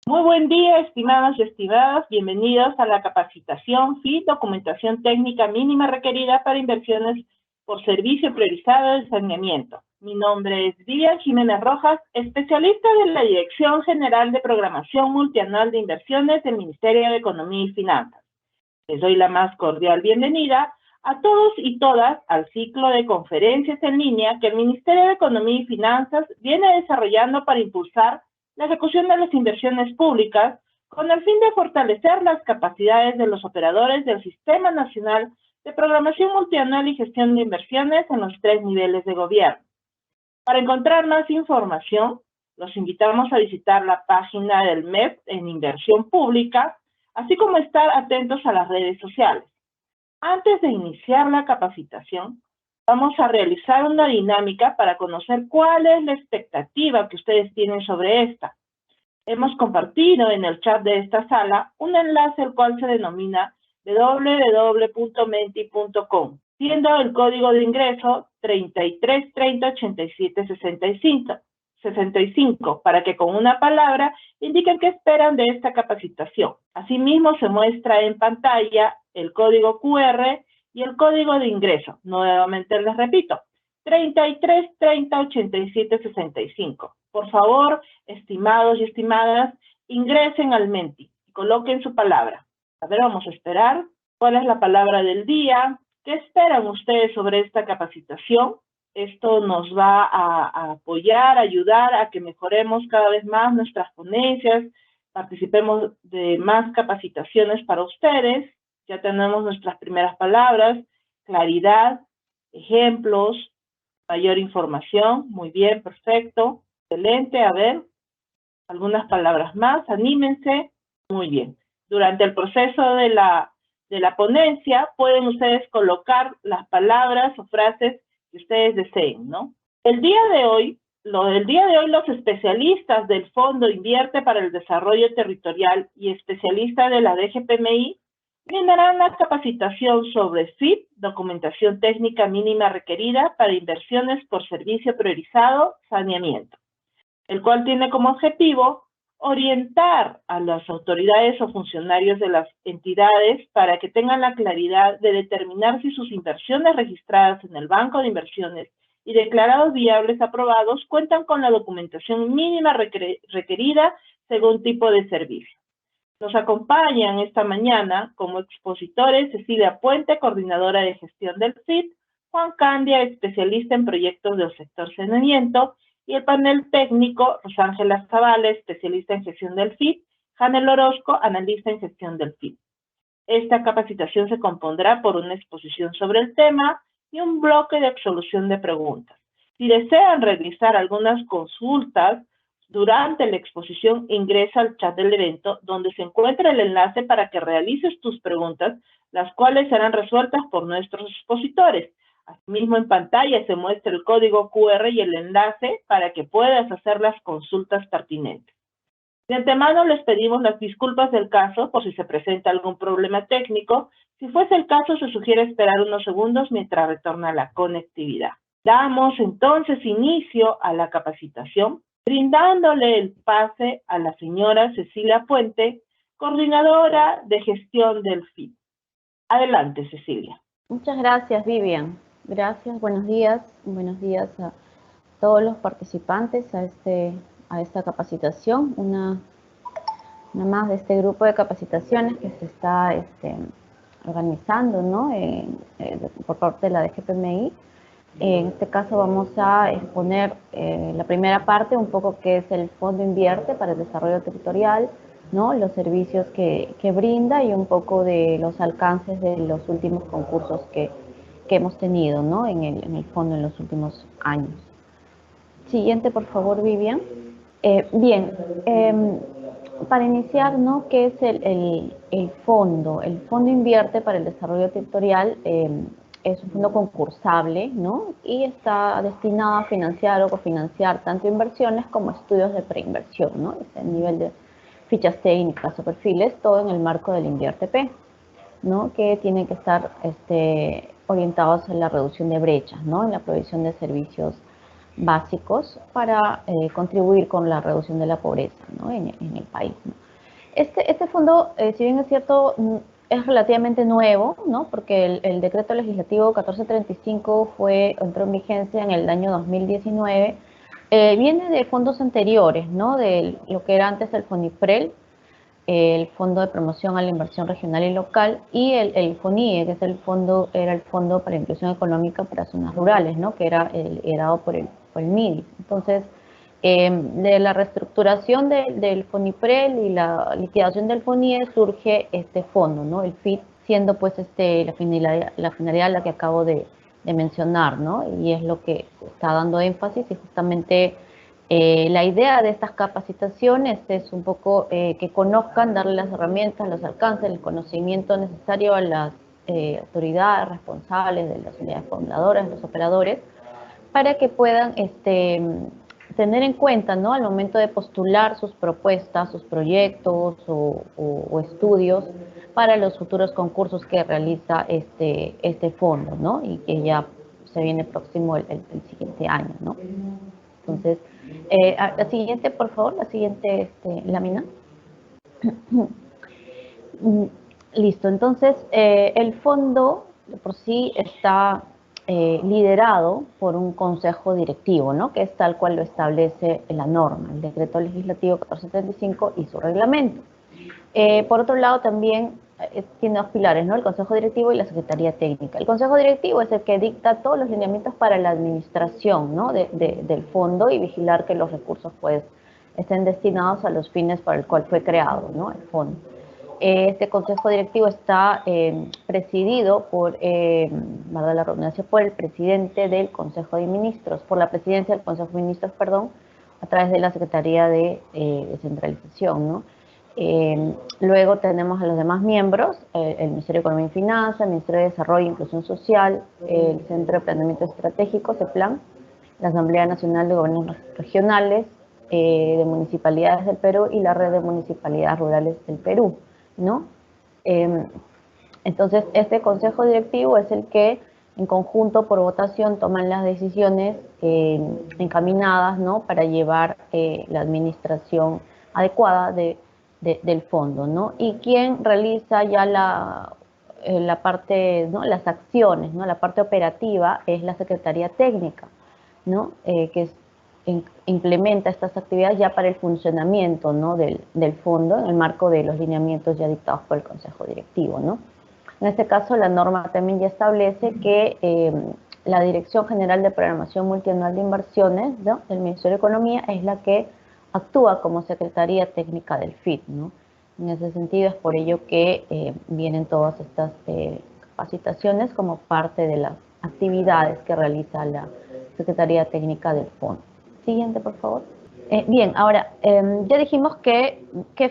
Muy buen día, estimados y estimadas. Bienvenidos a la capacitación FIT, documentación técnica mínima requerida para inversiones por servicio priorizado de saneamiento. Mi nombre es Vivian Jiménez Rojas, especialista de la Dirección General de Programación Multianual de Inversiones del Ministerio de Economía y Finanzas. Les doy la más cordial bienvenida a todos y todas al ciclo de conferencias en línea que el Ministerio de Economía y Finanzas viene desarrollando para impulsar la ejecución de las inversiones públicas con el fin de fortalecer las capacidades de los operadores del Sistema Nacional de Programación Multianual y Gestión de Inversiones en los 3 niveles de gobierno. Para encontrar más información, los invitamos a visitar la página del MEP en Inversión Pública, así como estar atentos a las redes sociales. Antes de iniciar la capacitación, vamos a realizar una dinámica para conocer cuál es la expectativa que ustedes tienen sobre esta. Hemos compartido en el chat de esta sala un enlace el cual se denomina www.menti.com, siendo el código de ingreso 33308765, para que con una palabra indiquen qué esperan de esta capacitación. Asimismo, se muestra en pantalla el código QR y el código de ingreso. Nuevamente les repito, 33308765. Por favor, estimados y estimadas, ingresen al Menti y coloquen su palabra. A ver, vamos a esperar. ¿Cuál es la palabra del día? ¿Qué esperan ustedes sobre esta capacitación? Esto nos va a apoyar, ayudar a que mejoremos cada vez más nuestras ponencias, participemos de más capacitaciones para ustedes. Ya tenemos nuestras primeras palabras: claridad, ejemplos, mayor información. Muy bien, perfecto, excelente. A ver, algunas palabras más, anímense. Muy bien. Durante el proceso de la ponencia pueden ustedes colocar las palabras o frases que ustedes deseen, ¿no? El día de hoy los especialistas del Fondo Invierte para el Desarrollo Territorial y especialistas de la DGPMI brindarán la capacitación sobre FIT, documentación técnica mínima requerida para inversiones por servicio priorizado, saneamiento, el cual tiene como objetivo orientar a las autoridades o funcionarios de las entidades para que tengan la claridad de determinar si sus inversiones registradas en el Banco de Inversiones y declarados viables aprobados cuentan con la documentación mínima requerida según tipo de servicio. Nos acompañan esta mañana como expositores Cecilia Puente, coordinadora de gestión del FIT, Juan Candia, especialista en proyectos del sector saneamiento, y el panel técnico, Rosángela Zavala, especialista en gestión del FIT, Janel Orozco, analista en gestión del FIT. Esta capacitación se compondrá por una exposición sobre el tema y un bloque de absolución de preguntas. Si desean realizar algunas consultas durante la exposición, ingresa al chat del evento, donde se encuentra el enlace para que realices tus preguntas, las cuales serán resueltas por nuestros expositores. Asimismo, en pantalla se muestra el código QR y el enlace para que puedas hacer las consultas pertinentes. De antemano les pedimos las disculpas del caso por si se presenta algún problema técnico. Si fuese el caso, se sugiere esperar unos segundos mientras retorna la conectividad. Damos entonces inicio a la capacitación, brindándole el pase a la señora Cecilia Puente, coordinadora de gestión del FIT. Adelante, Cecilia. Muchas gracias, Vivian. Gracias, buenos días a todos los participantes a esta capacitación, una más de este grupo de capacitaciones que se está organizando, ¿no? Por parte de la DGPMI. En este caso vamos a exponer la primera parte, un poco qué es el Fondo Invierte para el Desarrollo Territorial, ¿no? Los servicios que brinda y un poco de los alcances de los últimos concursos que hemos tenido, ¿no? en el fondo en los últimos años. Siguiente, por favor, Vivian. Bien, para iniciar, ¿no? ¿Qué es el fondo? El Fondo Invierte para el Desarrollo Territorial es un fondo concursable, ¿no? Y está destinado a financiar o cofinanciar tanto inversiones como estudios de preinversión, ¿no? Es el nivel de fichas técnicas o perfiles, todo en el marco del InvierteP, ¿no? Que tiene que estar orientados en la reducción de brechas, ¿no? En la provisión de servicios básicos para contribuir con la reducción de la pobreza, ¿no? en el país, ¿no? Este fondo, si bien es cierto, es relativamente nuevo, ¿no? Porque el decreto legislativo 1435 entró en vigencia en el año 2019. Viene de fondos anteriores, ¿no? De lo que era antes el FONIPREL, el Fondo de Promoción a la Inversión Regional y Local, y el FONIE, que es era el Fondo para la Inclusión Económica para Zonas Rurales, ¿no? Que era dado por el MIDI. Entonces, de la reestructuración del FONIPREL y la liquidación del FONIE surge este fondo, ¿no? El FIT, siendo pues la finalidad a la que acabo de mencionar, ¿no? Y es lo que está dando énfasis, y justamente la idea de estas capacitaciones es un poco que conozcan, darle las herramientas, los alcances, el conocimiento necesario a las autoridades responsables de las unidades fundadoras, los operadores, para que puedan tener en cuenta, ¿no? Al momento de postular sus propuestas, sus proyectos o estudios para los futuros concursos que realiza este fondo, ¿no? Y que ya se viene próximo el siguiente año, ¿no? Entonces, la siguiente, por favor, la siguiente lámina. Listo, entonces el fondo por sí está liderado por un consejo directivo, ¿no? Que es tal cual lo establece la norma, el decreto legislativo 1435 y su reglamento. Por otro lado, también tiene dos pilares, ¿no? El Consejo Directivo y la Secretaría Técnica. El Consejo Directivo es el que dicta todos los lineamientos para la administración, ¿no? del fondo, y vigilar que los recursos pues estén destinados a los fines para el cual fue creado, ¿no? El fondo. Este Consejo Directivo está presidido valga la redundancia, por el presidente del Consejo de Ministros, por la presidencia del Consejo de Ministros, perdón, a través de la Secretaría de Descentralización, ¿no? Luego tenemos a los demás miembros, el Ministerio de Economía y Finanzas, el Ministerio de Desarrollo e Inclusión Social, el Centro de Planeamiento Estratégico, CEPLAN, la Asamblea Nacional de Gobiernos Regionales de Municipalidades del Perú y la Red de Municipalidades Rurales del Perú, ¿no? Entonces, este consejo directivo es el que, en conjunto, por votación, toman las decisiones encaminadas, ¿no? Para llevar la administración adecuada del fondo, ¿no? Y quien realiza ya la parte, ¿no? Las acciones, ¿no? La parte operativa es la Secretaría Técnica, ¿no? Que implementa estas actividades ya para el funcionamiento, ¿no? del fondo en el marco de los lineamientos ya dictados por el Consejo Directivo, ¿no? En este caso, la norma también ya establece que la Dirección General de Programación Multianual de Inversiones, ¿no? del Ministerio de Economía es la que actúa como Secretaría Técnica del FIT, ¿no? En ese sentido, es por ello que vienen todas estas capacitaciones como parte de las actividades que realiza la Secretaría Técnica del Fondo. Siguiente, por favor. Bien, ahora, ya dijimos que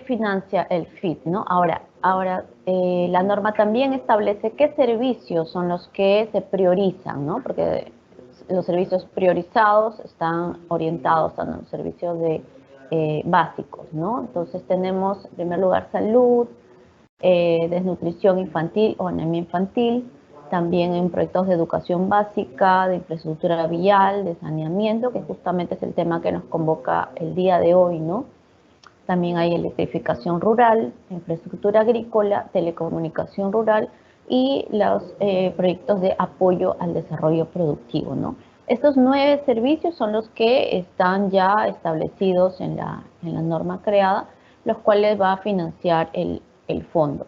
financia el FIT, ¿no? Ahora la norma también establece qué servicios son los que se priorizan, ¿no? Porque los servicios priorizados están orientados a los servicios básicos, ¿no? Entonces tenemos, en primer lugar, salud, desnutrición infantil o anemia infantil, también en proyectos de educación básica, de infraestructura vial, de saneamiento, que justamente es el tema que nos convoca el día de hoy, ¿no? También hay electrificación rural, infraestructura agrícola, telecomunicación rural y los proyectos de apoyo al desarrollo productivo, ¿no? Estos 9 servicios son los que están ya establecidos en la norma creada, los cuales va a financiar el fondo.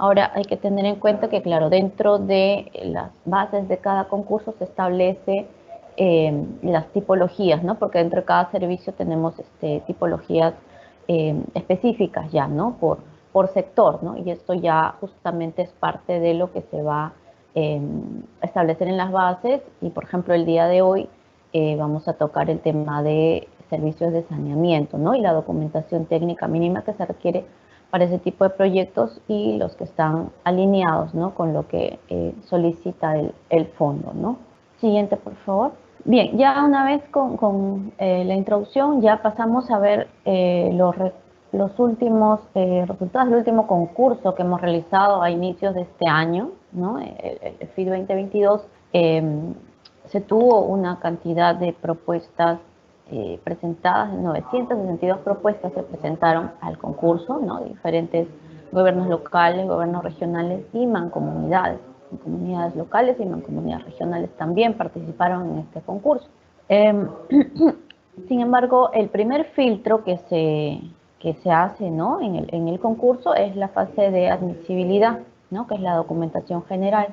Ahora hay que tener en cuenta que, claro, dentro de las bases de cada concurso se establece las tipologías, ¿no? Porque dentro de cada servicio tenemos tipologías específicas ya, ¿no? Por sector, ¿no? Y esto ya justamente es parte de lo que se va a establecer en las bases. Y, por ejemplo, el día de hoy vamos a tocar el tema de servicios de saneamiento, ¿no? Y la documentación técnica mínima que se requiere para ese tipo de proyectos y los que están alineados, ¿no? Con lo que solicita el fondo, ¿no? Siguiente, por favor. Bien, ya una vez con la introducción, ya pasamos a ver los últimos resultados del último concurso que hemos realizado a inicios de este año, ¿no? El FIT 2022 se tuvo una cantidad de propuestas presentadas, 962 propuestas se presentaron al concurso, ¿no? Diferentes gobiernos locales, gobiernos regionales y mancomunidades. Comunidades locales y mancomunidades regionales también participaron en este concurso. Sin embargo, el primer filtro que se hace, ¿no? en el concurso es la fase de admisibilidad, ¿no? Que es la documentación general.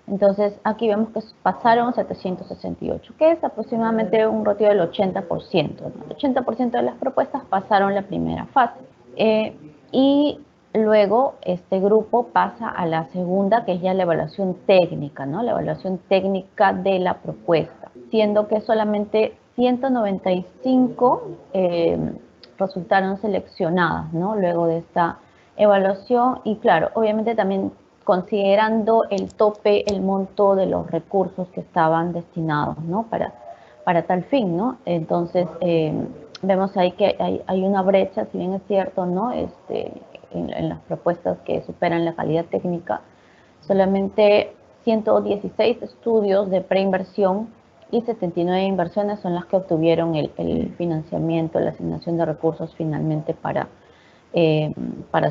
Entonces, aquí vemos que pasaron 768, que es aproximadamente un ratio del 80%, ¿no? El 80% de las propuestas pasaron la primera fase. Y luego este grupo pasa a la segunda, que es ya la evaluación técnica, ¿no? La evaluación técnica de la propuesta, siendo que solamente 195 resultaron seleccionadas, ¿no? Luego de esta evaluación y claro, obviamente también considerando el tope, el monto de los recursos que estaban destinados, ¿no? para tal fin, ¿no? Entonces, vemos ahí que hay una brecha, si bien es cierto, ¿no? En las propuestas que superan la calidad técnica, solamente 116 estudios de preinversión y 79 inversiones son las que obtuvieron el financiamiento, la asignación de recursos finalmente para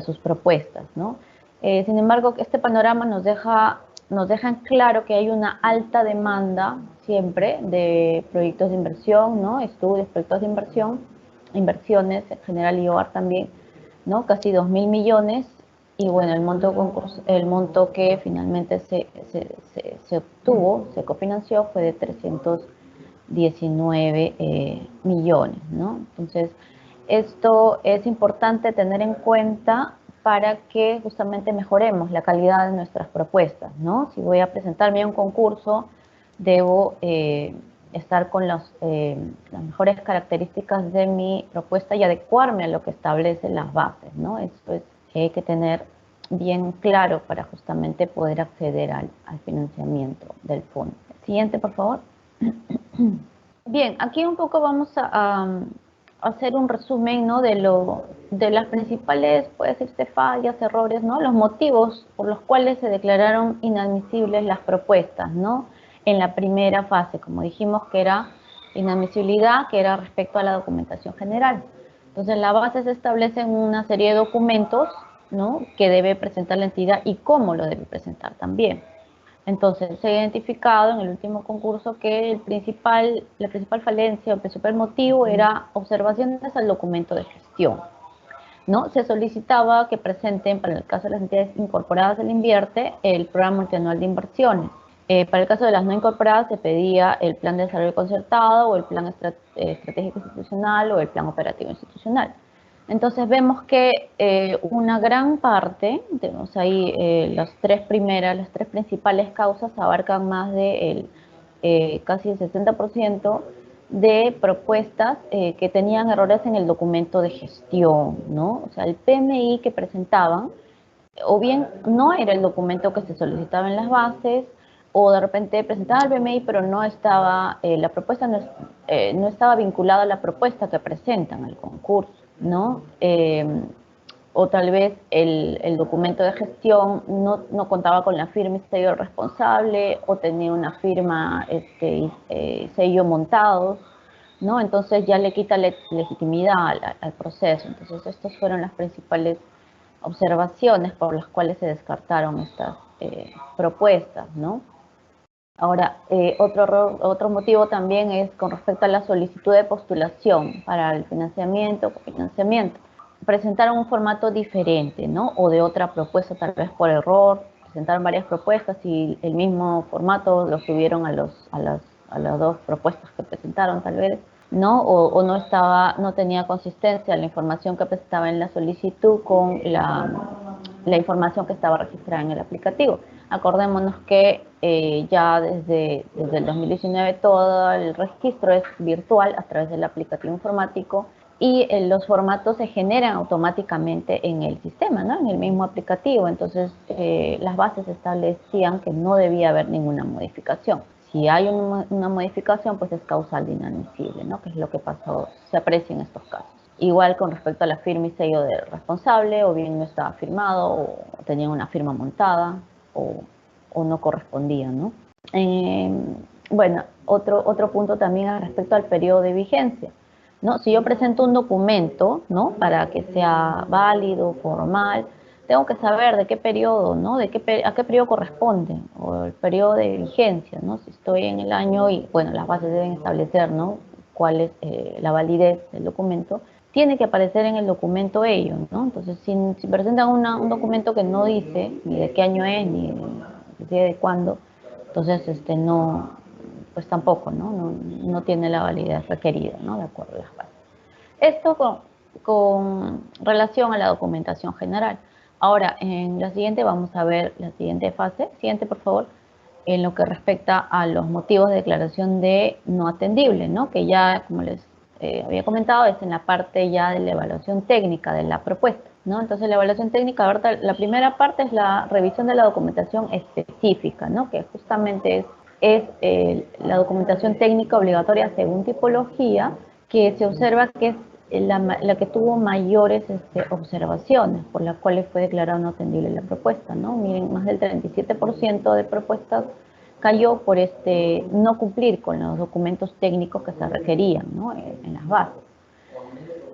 sus propuestas, ¿no? Sin embargo, este panorama nos deja en claro que hay una alta demanda siempre de proyectos de inversión, ¿no? Estudios, proyectos de inversión, inversiones en general y hogar también, ¿no? Casi 2.000 millones y bueno, el monto que finalmente se obtuvo, se cofinanció fue de 319 millones, ¿no? Entonces, esto es importante tener en cuenta para que justamente mejoremos la calidad de nuestras propuestas, ¿no? Si voy a presentarme a un concurso, debo estar con las mejores características de mi propuesta y adecuarme a lo que establecen las bases, ¿no? Esto es que hay que tener bien claro para justamente poder acceder al financiamiento del fondo. Siguiente, por favor. Bien, aquí un poco vamos a hacer un resumen, ¿no? de las principales, puede decirse, fallas, errores, ¿no? Los motivos por los cuales se declararon inadmisibles las propuestas, ¿no? En la primera fase, como dijimos que era inadmisibilidad, que era respecto a la documentación general. Entonces, en la base se establecen una serie de documentos, ¿no? Que debe presentar la entidad y cómo lo debe presentar también. Entonces, se ha identificado en el último concurso que la principal falencia, el principal motivo era observaciones al documento de gestión, ¿no? Se solicitaba que presenten, para el caso de las entidades incorporadas del Invierte, el programa multianual de inversiones. Para el caso de las no incorporadas se pedía el plan de desarrollo concertado o el plan estratégico institucional o el plan operativo institucional. Entonces vemos que una gran parte, tenemos ahí las tres principales causas abarcan más de casi el 60% de propuestas que tenían errores en el documento de gestión, ¿no? O sea, el PMI que presentaban, o bien no era el documento que se solicitaba en las bases, o de repente presentaban el PMI, pero no estaba, la propuesta no estaba vinculada a la propuesta que presentan al concurso, ¿no? O tal vez el documento de gestión no contaba con la firma y sello del responsable, o tenía una firma sello montados, ¿no? Entonces ya le quita legitimidad al proceso. Entonces estas fueron las principales observaciones por las cuales se descartaron estas propuestas, ¿no? Ahora, otro motivo también es con respecto a la solicitud de postulación para el financiamiento, cofinanciamiento. Presentaron un formato diferente, ¿no? O de otra propuesta, tal vez por error. Presentaron varias propuestas y el mismo formato lo subieron a las dos propuestas que presentaron, tal vez, ¿no? O no tenía consistencia la información que presentaba en la solicitud con la información que estaba registrada en el aplicativo. Acordémonos que ya desde el 2019 todo el registro es virtual a través del aplicativo informático y los formatos se generan automáticamente en el sistema, ¿no? En el mismo aplicativo. Entonces, las bases establecían que no debía haber ninguna modificación. Si hay una modificación, pues es causal de inadmisible, ¿no? Que es lo que pasó, se aprecia en estos casos. Igual con respecto a la firma y sello del responsable, o bien no estaba firmado, o tenía una firma montada, o no correspondía, ¿no? bueno, otro punto también respecto al periodo de vigencia, ¿no? Si yo presento un documento, ¿no? Para que sea válido, formal, tengo que saber de qué periodo, ¿no? A qué periodo corresponde, o el periodo de vigencia, ¿no? Si estoy en el año y, bueno, las bases deben establecer, ¿no? Cuál es la validez del documento, tiene que aparecer en el documento ello, ¿no? Entonces, si presentan un documento que no dice ni de qué año es, ni de cuándo, entonces no, pues tampoco, ¿no? No tiene la validez requerida, ¿no? De acuerdo a las bases. Esto con relación a la documentación general. Ahora, en la siguiente vamos a ver la siguiente fase. Siguiente, por favor, en lo que respecta a los motivos de declaración de no atendible, ¿no? Que ya, como les había comentado, es en la parte ya de la evaluación técnica de la propuesta, ¿no? Entonces, la evaluación técnica, ahorita, la primera parte es la revisión de la documentación específica, ¿no? Que justamente es la documentación técnica obligatoria según tipología, que se observa que es la que tuvo mayores observaciones, por las cuales fue declarada no atendible la propuesta, ¿no? Miren, más del 37% de propuestas cayó por no cumplir con los documentos técnicos que se requerían, ¿no? En las bases.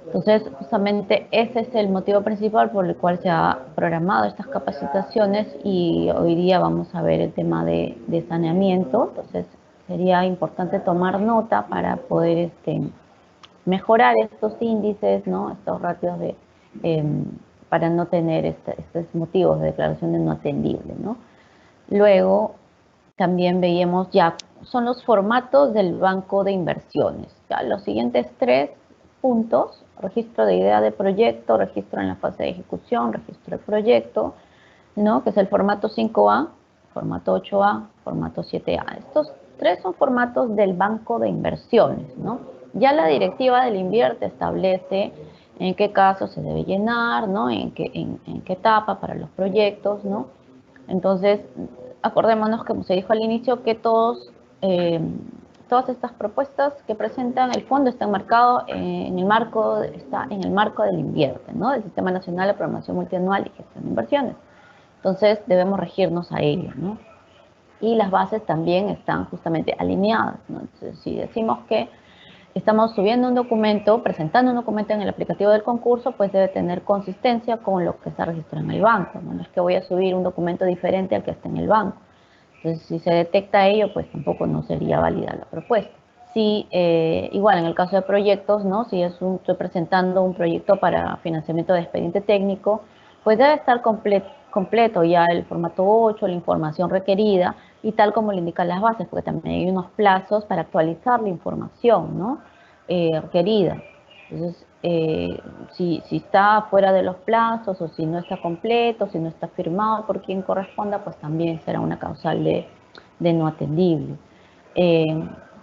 Entonces, justamente ese es el motivo principal por el cual se ha programado estas capacitaciones, y hoy día vamos a ver el tema de saneamiento. Entonces, sería importante tomar nota para poder mejorar estos índices, ¿no? Estos ratios para no tener estos motivos de declaración de no atendible, ¿no? Luego, también veíamos ya, son los formatos del banco de inversiones. Ya, los siguientes 3 puntos: registro de idea de proyecto, registro en la fase de ejecución, registro de proyecto, ¿no? Que es el formato 5A, formato 8A, formato 7A. Estos 3 son formatos del banco de inversiones, ¿no? Ya la directiva del Invierte establece en qué caso se debe llenar, ¿no? En qué etapa para los proyectos, ¿no? Entonces, acordémonos, como se dijo al inicio, que todas estas propuestas que presentan el fondo está enmarcado en el marco del Invierte, ¿no? Del Sistema Nacional de Programación Multianual y Gestión de Inversiones. Entonces, debemos regirnos a ello, ¿no? Y las bases también están justamente alineadas, ¿no? Entonces, si decimos que estamos subiendo un documento, presentando un documento en el aplicativo del concurso, pues debe tener consistencia con lo que está registrado en el banco, ¿no? No es que voy a subir un documento diferente al que está en el banco. Entonces, si se detecta ello, pues tampoco no sería válida la propuesta. Si, igual en el caso de proyectos, ¿no? Si estoy presentando un proyecto para financiamiento de expediente técnico, pues debe estar completo ya el formato 8, la información requerida, y tal como le indican las bases, porque también hay unos plazos para actualizar la información, ¿no? Requerida. Entonces, si está fuera de los plazos, o si no está completo, si no está firmado por quien corresponda, pues también será una causal de no atendible.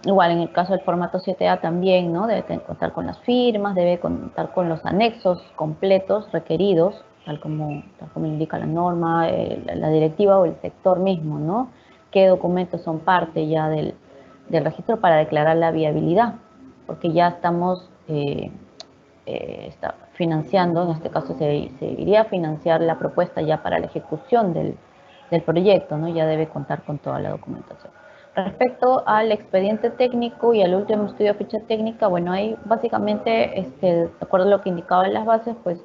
Igual en el caso del formato 7A también, ¿no? Debe contar con las firmas, debe contar con los anexos completos requeridos, tal como indica la norma, la directiva o el sector mismo, ¿no? Qué documentos son parte ya del registro para declarar la viabilidad, porque ya estamos financiando, en este caso se iría a financiar la propuesta ya para la ejecución del proyecto, ¿no? Ya debe contar con toda la documentación. Respecto al expediente técnico y al último estudio de ficha técnica, bueno, ahí básicamente, de acuerdo a lo que indicaban las bases, pues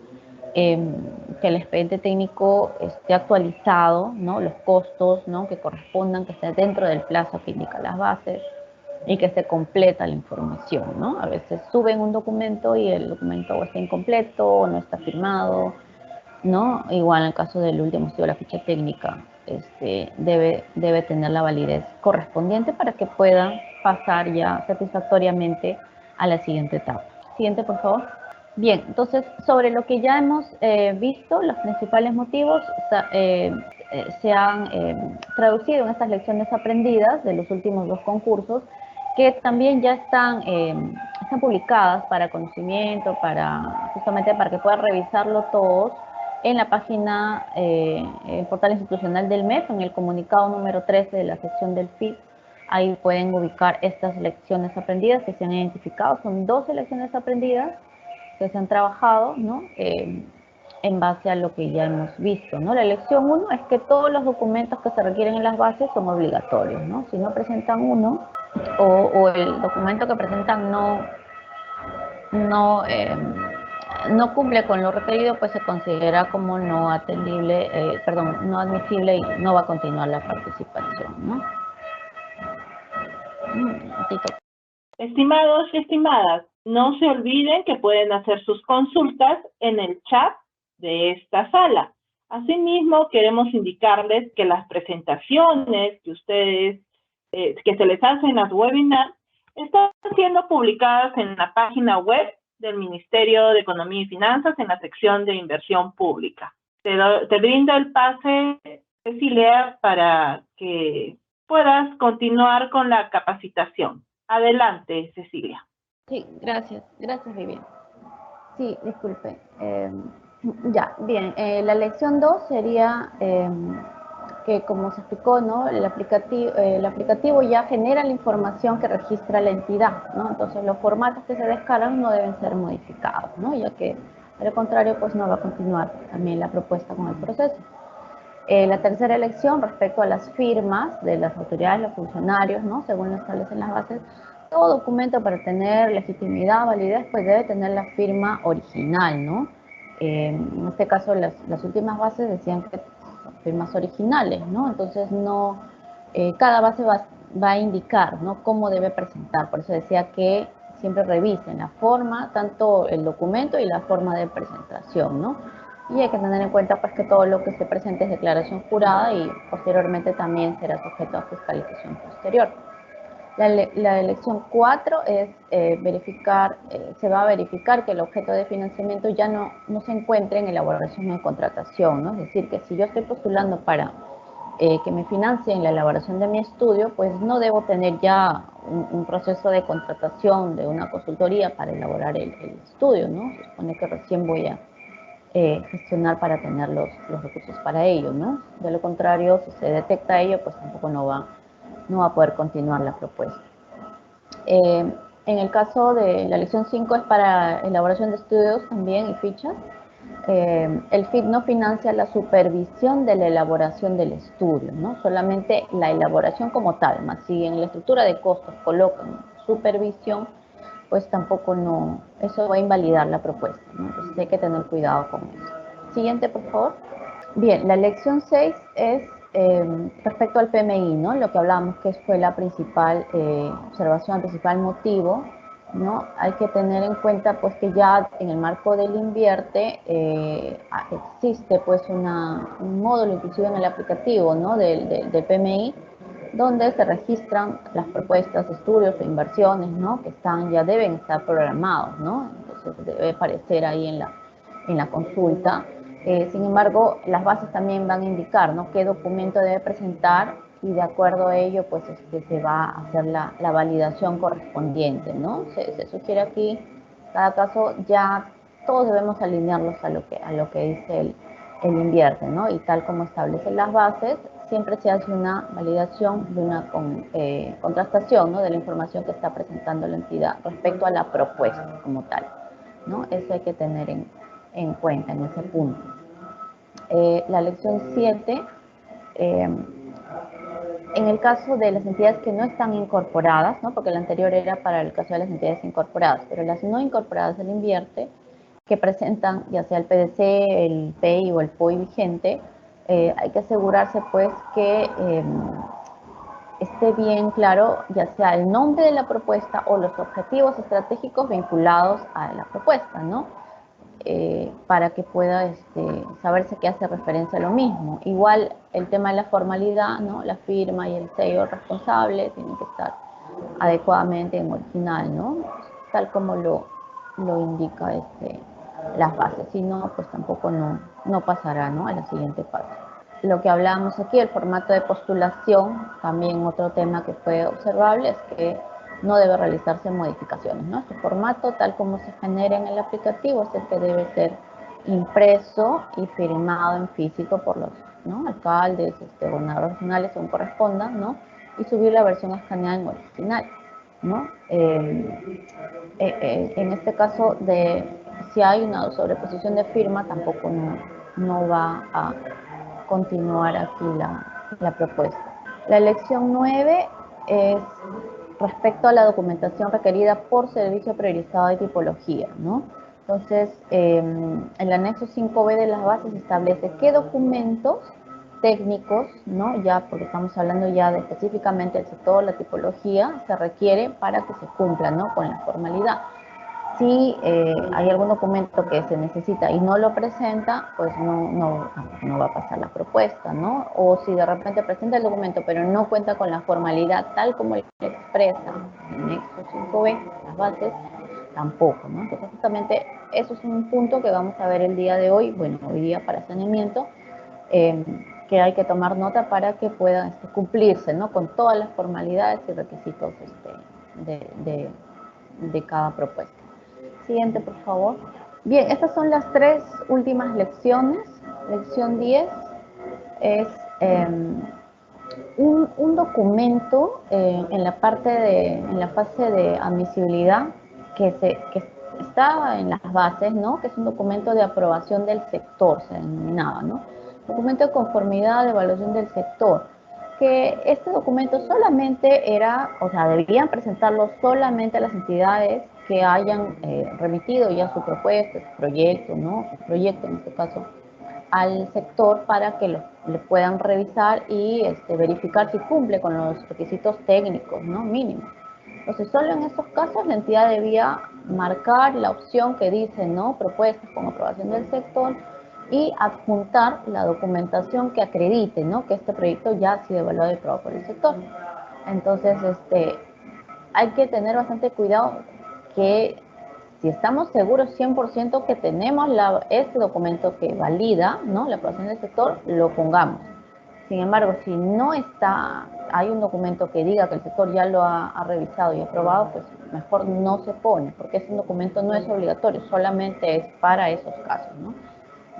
que el expediente técnico esté actualizado, ¿no? Los costos, ¿no? Que correspondan, que esté dentro del plazo que indican las bases, y que esté completa la información, ¿no? A veces suben un documento y el documento está incompleto o no está firmado, ¿no? Igual en el caso del último estudio de la ficha técnica, debe tener la validez correspondiente para que pueda pasar ya satisfactoriamente a la siguiente etapa. Siguiente, por favor. Bien, entonces, sobre lo que ya hemos visto, los principales motivos se han traducido en estas lecciones aprendidas de los últimos 2 concursos, que también ya están publicadas para conocimiento, justamente para que puedan revisarlo todos en la página, el portal institucional del MEF, en el comunicado número 13 de la sección del FIP. Ahí pueden ubicar estas lecciones aprendidas que se han identificado. Son 12 lecciones aprendidas que se han trabajado, ¿no? en base a lo que ya hemos visto, ¿no? La lección 1 es que todos los documentos que se requieren en las bases son obligatorios, ¿no? Si no presentan uno o el documento que presentan no, no cumple con lo requerido, pues se considera como no atendible, no admisible y no va a continuar la participación, ¿no? Estimados y estimadas, no se olviden que pueden hacer sus consultas en el chat de esta sala. Asimismo, queremos indicarles que las presentaciones que ustedes, que se les hacen en las webinars, están siendo publicadas en la página web del Ministerio de Economía y Finanzas en la sección de Inversión Pública. Te brindo el pase, Cecilia, para que puedas continuar con la capacitación. Adelante, Cecilia. Sí, gracias Vivian. Sí, disculpe. Ya, bien, la lección 2 sería que, como se explicó, ¿no? El aplicativo ya genera la información que registra la entidad, ¿no? Entonces los formatos que se descargan no deben ser modificados, ¿no? Ya que, de lo contrario, pues no va a continuar también la propuesta con el proceso. La tercera elección, respecto a las firmas de las autoridades, los funcionarios, ¿no? Según lo establecen las bases, todo documento para tener legitimidad, validez, pues debe tener la firma original, ¿no? En este caso, las últimas bases decían que son firmas originales, ¿no? Entonces, no, cada base va a indicar, ¿no?, cómo debe presentar. Por eso decía que siempre revisen la forma, tanto el documento y la forma de presentación, ¿no? Y hay que tener en cuenta, pues, que todo lo que se presente es declaración jurada y posteriormente también será sujeto a fiscalización posterior. La elección 4 es se va a verificar que el objeto de financiamiento ya no se encuentre en elaboración o contratación, ¿no? Es decir, que si yo estoy postulando para que me financien la elaboración de mi estudio, pues no debo tener ya un proceso de contratación de una consultoría para elaborar el estudio, ¿no? Se supone que recién voy a gestionar para tener los recursos para ello, ¿no? De lo contrario, si se detecta ello, pues tampoco no va a poder continuar la propuesta. En el caso de la lección 5 es para elaboración de estudios también y fichas. El FIT no financia la supervisión de la elaboración del estudio, ¿no? Solamente la elaboración como tal, más si en la estructura de costos colocan supervisión, pues tampoco eso va a invalidar la propuesta, ¿no? Entonces hay que tener cuidado con eso. Siguiente, por favor. Bien, la lección 6 es respecto al PMI, ¿no? Lo que hablábamos que fue la principal observación, el principal motivo, ¿no? Hay que tener en cuenta, pues, que ya en el marco del Invierte existe, pues, un módulo inclusive en el aplicativo, ¿no?, del PMI, donde se registran las propuestas, estudios o inversiones, ¿no?, que ya deben estar programados, ¿no? Entonces debe aparecer ahí en la consulta. Sin embargo, las bases también van a indicar, ¿no?, qué documento debe presentar y de acuerdo a ello, pues se va a hacer la validación correspondiente, ¿no? Se sugiere aquí, cada caso ya todos debemos alinearlos a lo que dice el Invierte, ¿no? Y tal como establecen las bases, siempre se hace una validación de una contrastación, ¿no?, de la información que está presentando la entidad respecto a la propuesta como tal, ¿no? Eso hay que tener en cuenta en ese punto. La lección 7, en el caso de las entidades que no están incorporadas, ¿no?, porque la anterior era para el caso de las entidades incorporadas, pero las no incorporadas del Invierte, que presentan ya sea el PDC, el PEI o el POI vigente, hay que asegurarse, pues, que esté bien claro ya sea el nombre de la propuesta o los objetivos estratégicos vinculados a la propuesta, ¿no? Para que pueda saberse que hace referencia a lo mismo. Igual el tema de la formalidad, ¿no?, la firma y el sello responsable tienen que estar adecuadamente en original, ¿no?, tal como lo indica las bases. Si no, pues tampoco no pasará, ¿no?, a la siguiente fase. Lo que hablábamos aquí, el formato de postulación, también otro tema que fue observable es que no debe realizarse modificaciones, ¿no? Este formato, tal como se genera en el aplicativo, es el que debe ser impreso y firmado en físico por los, ¿no?, alcaldes, gobernadores regionales, según corresponda, ¿no?, y subir la versión escaneada en original, ¿no? En este caso, si si hay una sobreposición de firma, tampoco no va a continuar aquí la propuesta. La lección 9 es respecto a la documentación requerida por servicio priorizado de tipología, ¿no? Entonces, el anexo 5B de las bases establece qué documentos técnicos, ¿no? Ya porque estamos hablando ya de específicamente del sector, la tipología, se requiere para que se cumpla, ¿no? Con la formalidad. Si hay algún documento que se necesita y no lo presenta, pues no va a pasar la propuesta, ¿no? O si de repente presenta el documento pero no cuenta con la formalidad tal como le expresa el anexo 5B, las bases, tampoco, ¿no? Entonces justamente eso es un punto que vamos a ver el día de hoy, bueno, hoy día para saneamiento, que hay que tomar nota para que pueda cumplirse, ¿no? Con todas las formalidades y requisitos de cada propuesta. Siguiente, por favor. Bien, estas son las 3 últimas lecciones. Lección 10 es un documento en la fase de admisibilidad que está en las bases, ¿no? Que es un documento de aprobación del sector, se denominaba, ¿no? Documento de conformidad de evaluación del sector, que este documento solamente era, o sea, debían presentarlo solamente a las entidades que hayan remitido ya su propuesta, su proyecto, ¿no? Su proyecto en este caso, al sector para que le puedan revisar y verificar si cumple con los requisitos técnicos, ¿no? Mínimos. Entonces, solo en estos casos la entidad debía marcar la opción que dice, ¿no? Propuestas con aprobación del sector y adjuntar la documentación que acredite, ¿no? Que este proyecto ya ha sido evaluado y aprobado por el sector. Entonces, hay que tener bastante cuidado que si estamos seguros 100% que tenemos este documento que valida, ¿no? La aprobación del sector, lo pongamos. Sin embargo, si no hay un documento que diga que el sector ya lo ha revisado y aprobado, pues mejor no se pone, porque ese documento no es obligatorio, solamente es para esos casos, ¿no?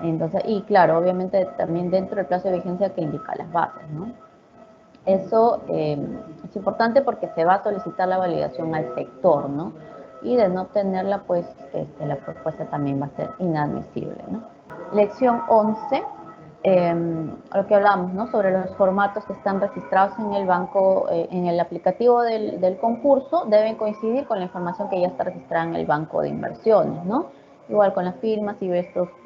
Entonces, y claro, obviamente también dentro del plazo de vigencia que indica las bases, ¿no? Eso es importante porque se va a solicitar la validación al sector, ¿no? Y de no tenerla, pues la propuesta también va a ser inadmisible, ¿no? Lección 11, lo que hablamos, ¿no? Sobre los formatos que están registrados en el banco, en el aplicativo del concurso, deben coincidir con la información que ya está registrada en el banco de inversiones, ¿no? Igual con las firmas y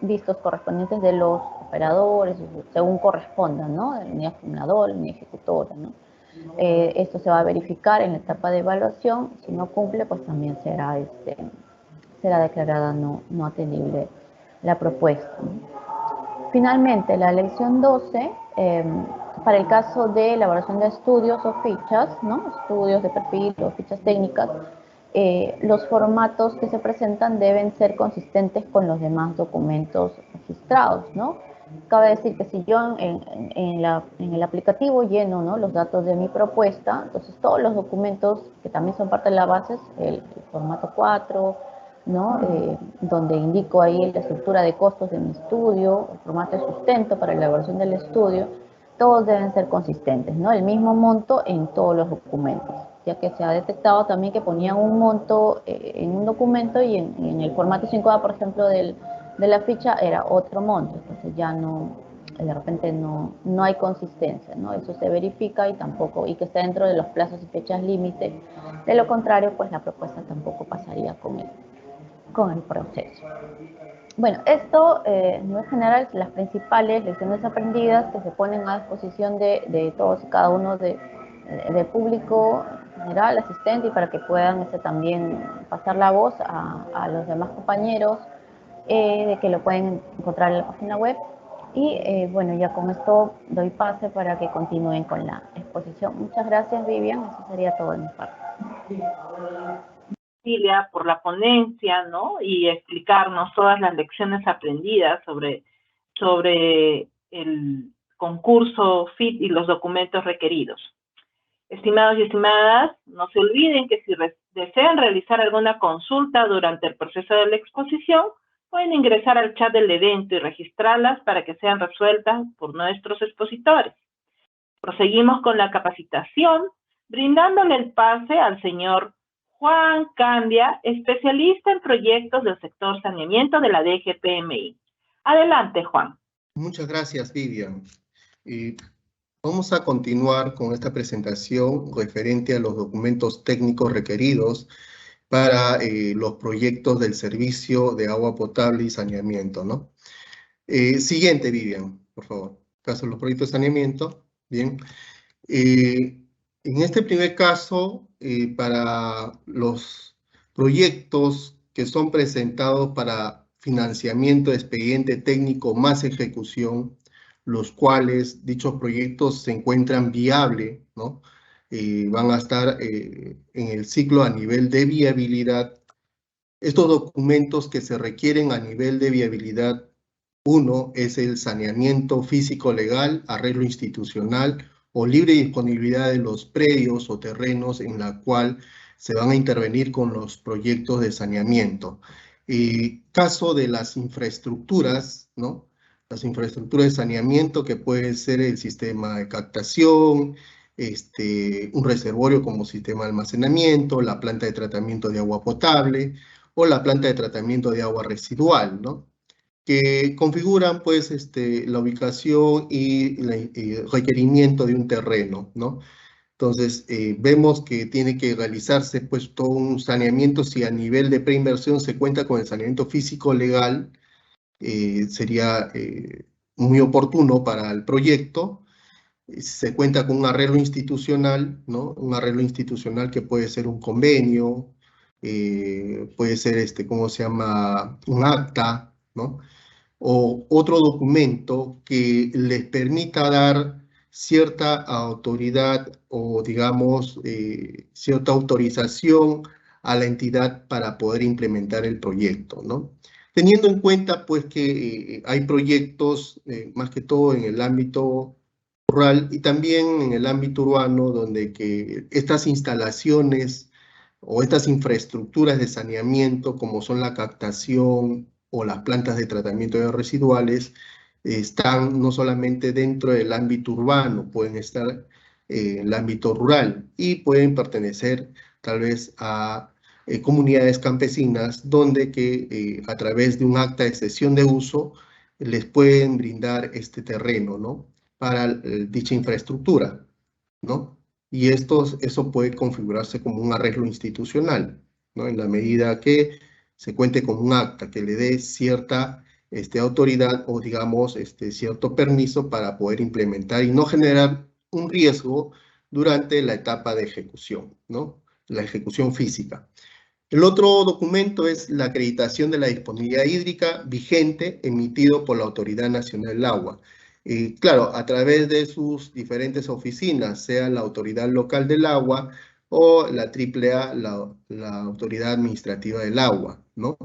vistos correspondientes de los operadores, según correspondan, ¿no? De la unidad acumuladora, la unidad ejecutora, ¿no? Esto se va a verificar en la etapa de evaluación. Si no cumple, pues también será declarada no atendible la propuesta, ¿no? Finalmente, la lección 12, para el caso de elaboración de estudios o fichas, ¿no? Estudios de perfil o fichas técnicas, los formatos que se presentan deben ser consistentes con los demás documentos registrados, ¿no? Cabe decir que si yo en el aplicativo lleno, ¿no? Los datos de mi propuesta, entonces todos los documentos que también son parte de la base, el formato 4, ¿no? Donde indico ahí la estructura de costos de mi estudio, el formato de sustento para la elaboración del estudio, todos deben ser consistentes, ¿no? El mismo monto en todos los documentos, ya que se ha detectado también que ponían un monto en un documento y en el formato 5A, por ejemplo, de la ficha era otro monto, entonces ya de repente no hay consistencia, ¿no? Eso se verifica y que esté dentro de los plazos y fechas límite. De lo contrario, pues la propuesta tampoco pasaría con el proceso. Bueno, esto a nivel general, las principales lecciones aprendidas que se ponen a disposición de todos y cada uno del público general, asistente, y para que puedan también pasar la voz a los demás compañeros, de que lo pueden encontrar en la página web. Y bueno, ya con esto doy pase para que continúen con la exposición. Muchas gracias, Vivian. Eso sería todo de mi parte. Cecilia, por la ponencia, ¿no? Y explicarnos todas las lecciones aprendidas sobre el concurso FIT y los documentos requeridos. Estimados y estimadas, no se olviden que si desean realizar alguna consulta durante el proceso de la exposición, pueden ingresar al chat del evento y registrarlas para que sean resueltas por nuestros expositores. Proseguimos con la capacitación, brindándole el pase al señor Juan Candia, especialista en proyectos del sector saneamiento de la DGPMI. Adelante, Juan. Muchas gracias, Vivian. Vamos a continuar con esta presentación referente a los documentos técnicos requeridos para los proyectos del servicio de agua potable y saneamiento, ¿no? Siguiente, Vivian, por favor. Caso de los proyectos de saneamiento. Bien. En este primer caso, para los proyectos que son presentados para financiamiento de expediente técnico más ejecución, los cuales dichos proyectos se encuentran viables, ¿no? Van a estar en el ciclo a nivel de viabilidad. Estos documentos que se requieren a nivel de viabilidad, uno es el saneamiento físico-legal, arreglo institucional o libre disponibilidad de los predios o terrenos en la cual se van a intervenir con los proyectos de saneamiento. Caso de las infraestructuras, ¿no? Las infraestructuras de saneamiento que puede ser el sistema de captación, un reservorio como sistema de almacenamiento, la planta de tratamiento de agua potable o la planta de tratamiento de agua residual, ¿no? Que configuran pues la ubicación y el requerimiento de un terreno, ¿no? Entonces, vemos que tiene que realizarse pues todo un saneamiento. Si a nivel de preinversión se cuenta con el saneamiento físico legal, sería muy oportuno para el proyecto. Se cuenta con un arreglo institucional, ¿no? Un arreglo institucional que puede ser un convenio, puede ser, ¿cómo se llama? Un acta, ¿no? O otro documento que les permita dar cierta autoridad o, digamos, cierta autorización a la entidad para poder implementar el proyecto, ¿no? Teniendo en cuenta, pues, que hay proyectos, más que todo en el ámbito rural y también en el ámbito urbano, donde que estas instalaciones o estas infraestructuras de saneamiento, como son la captación o las plantas de tratamiento de residuales, están no solamente dentro del ámbito urbano, pueden estar en el ámbito rural y pueden pertenecer tal vez a comunidades campesinas donde que a través de un acta de cesión de uso les pueden brindar este terreno, ¿no? Para dicha infraestructura, ¿no? Y eso puede configurarse como un arreglo institucional, ¿no? En la medida que se cuente con un acta que le dé cierta autoridad o, digamos, cierto permiso para poder implementar y no generar un riesgo durante la etapa de ejecución, ¿no? La ejecución física. El otro documento es la acreditación de la disponibilidad hídrica vigente emitido por la Autoridad Nacional del Agua. Claro, a través de sus diferentes oficinas, sea la Autoridad Local del Agua o la AAA, la Autoridad Administrativa del Agua, ¿no?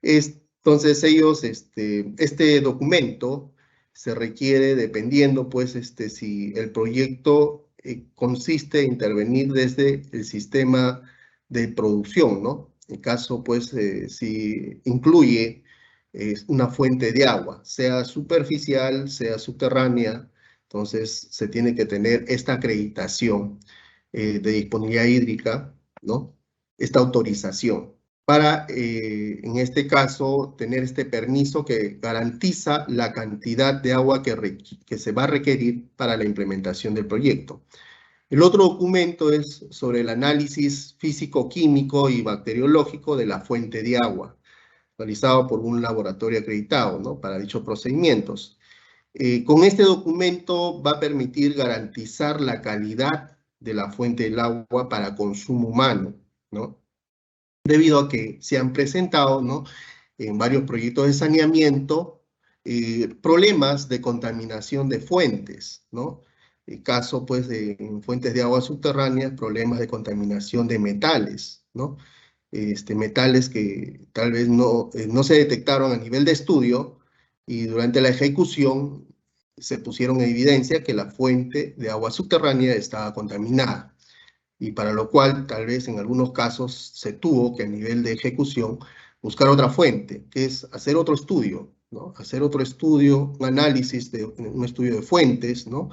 Entonces ellos, este documento se requiere dependiendo, pues, si el proyecto consiste en intervenir desde el sistema de producción, ¿no? En caso, pues, si incluye una fuente de agua, sea superficial, sea subterránea, entonces se tiene que tener esta acreditación de disponibilidad hídrica, ¿no? Esta autorización para, en este caso, tener este permiso que garantiza la cantidad de agua que se va a requerir para la implementación del proyecto. El otro documento es sobre el análisis físico-químico y bacteriológico de la fuente de agua, realizado por un laboratorio acreditado, ¿no? Para dichos procedimientos. Con este documento va a permitir garantizar la calidad de la fuente del agua para consumo humano, ¿no? Debido a que se han presentado, ¿no? En varios proyectos de saneamiento problemas de contaminación de fuentes, ¿no? El caso, pues, de en fuentes de agua subterráneas, problemas de contaminación de metales, ¿no? Metales que tal vez no se detectaron a nivel de estudio y durante la ejecución se pusieron en evidencia que la fuente de agua subterránea estaba contaminada, y para lo cual tal vez en algunos casos se tuvo que a nivel de ejecución buscar otra fuente, que es hacer otro estudio, ¿no? Hacer otro estudio, un análisis un estudio de fuentes, ¿no?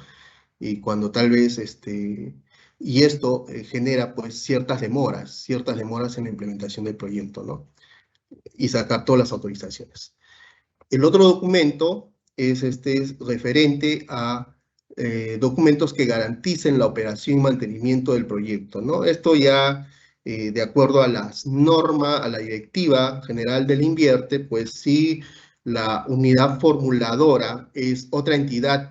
Y cuando tal vez y esto genera pues ciertas demoras en la implementación del proyecto, ¿no? Y sacar todas las autorizaciones. El otro documento es referente a documentos que garanticen la operación y mantenimiento del proyecto, ¿no? Esto ya, de acuerdo a las normas, a la Directiva General del INVIERTE, pues sí, la unidad formuladora es otra entidad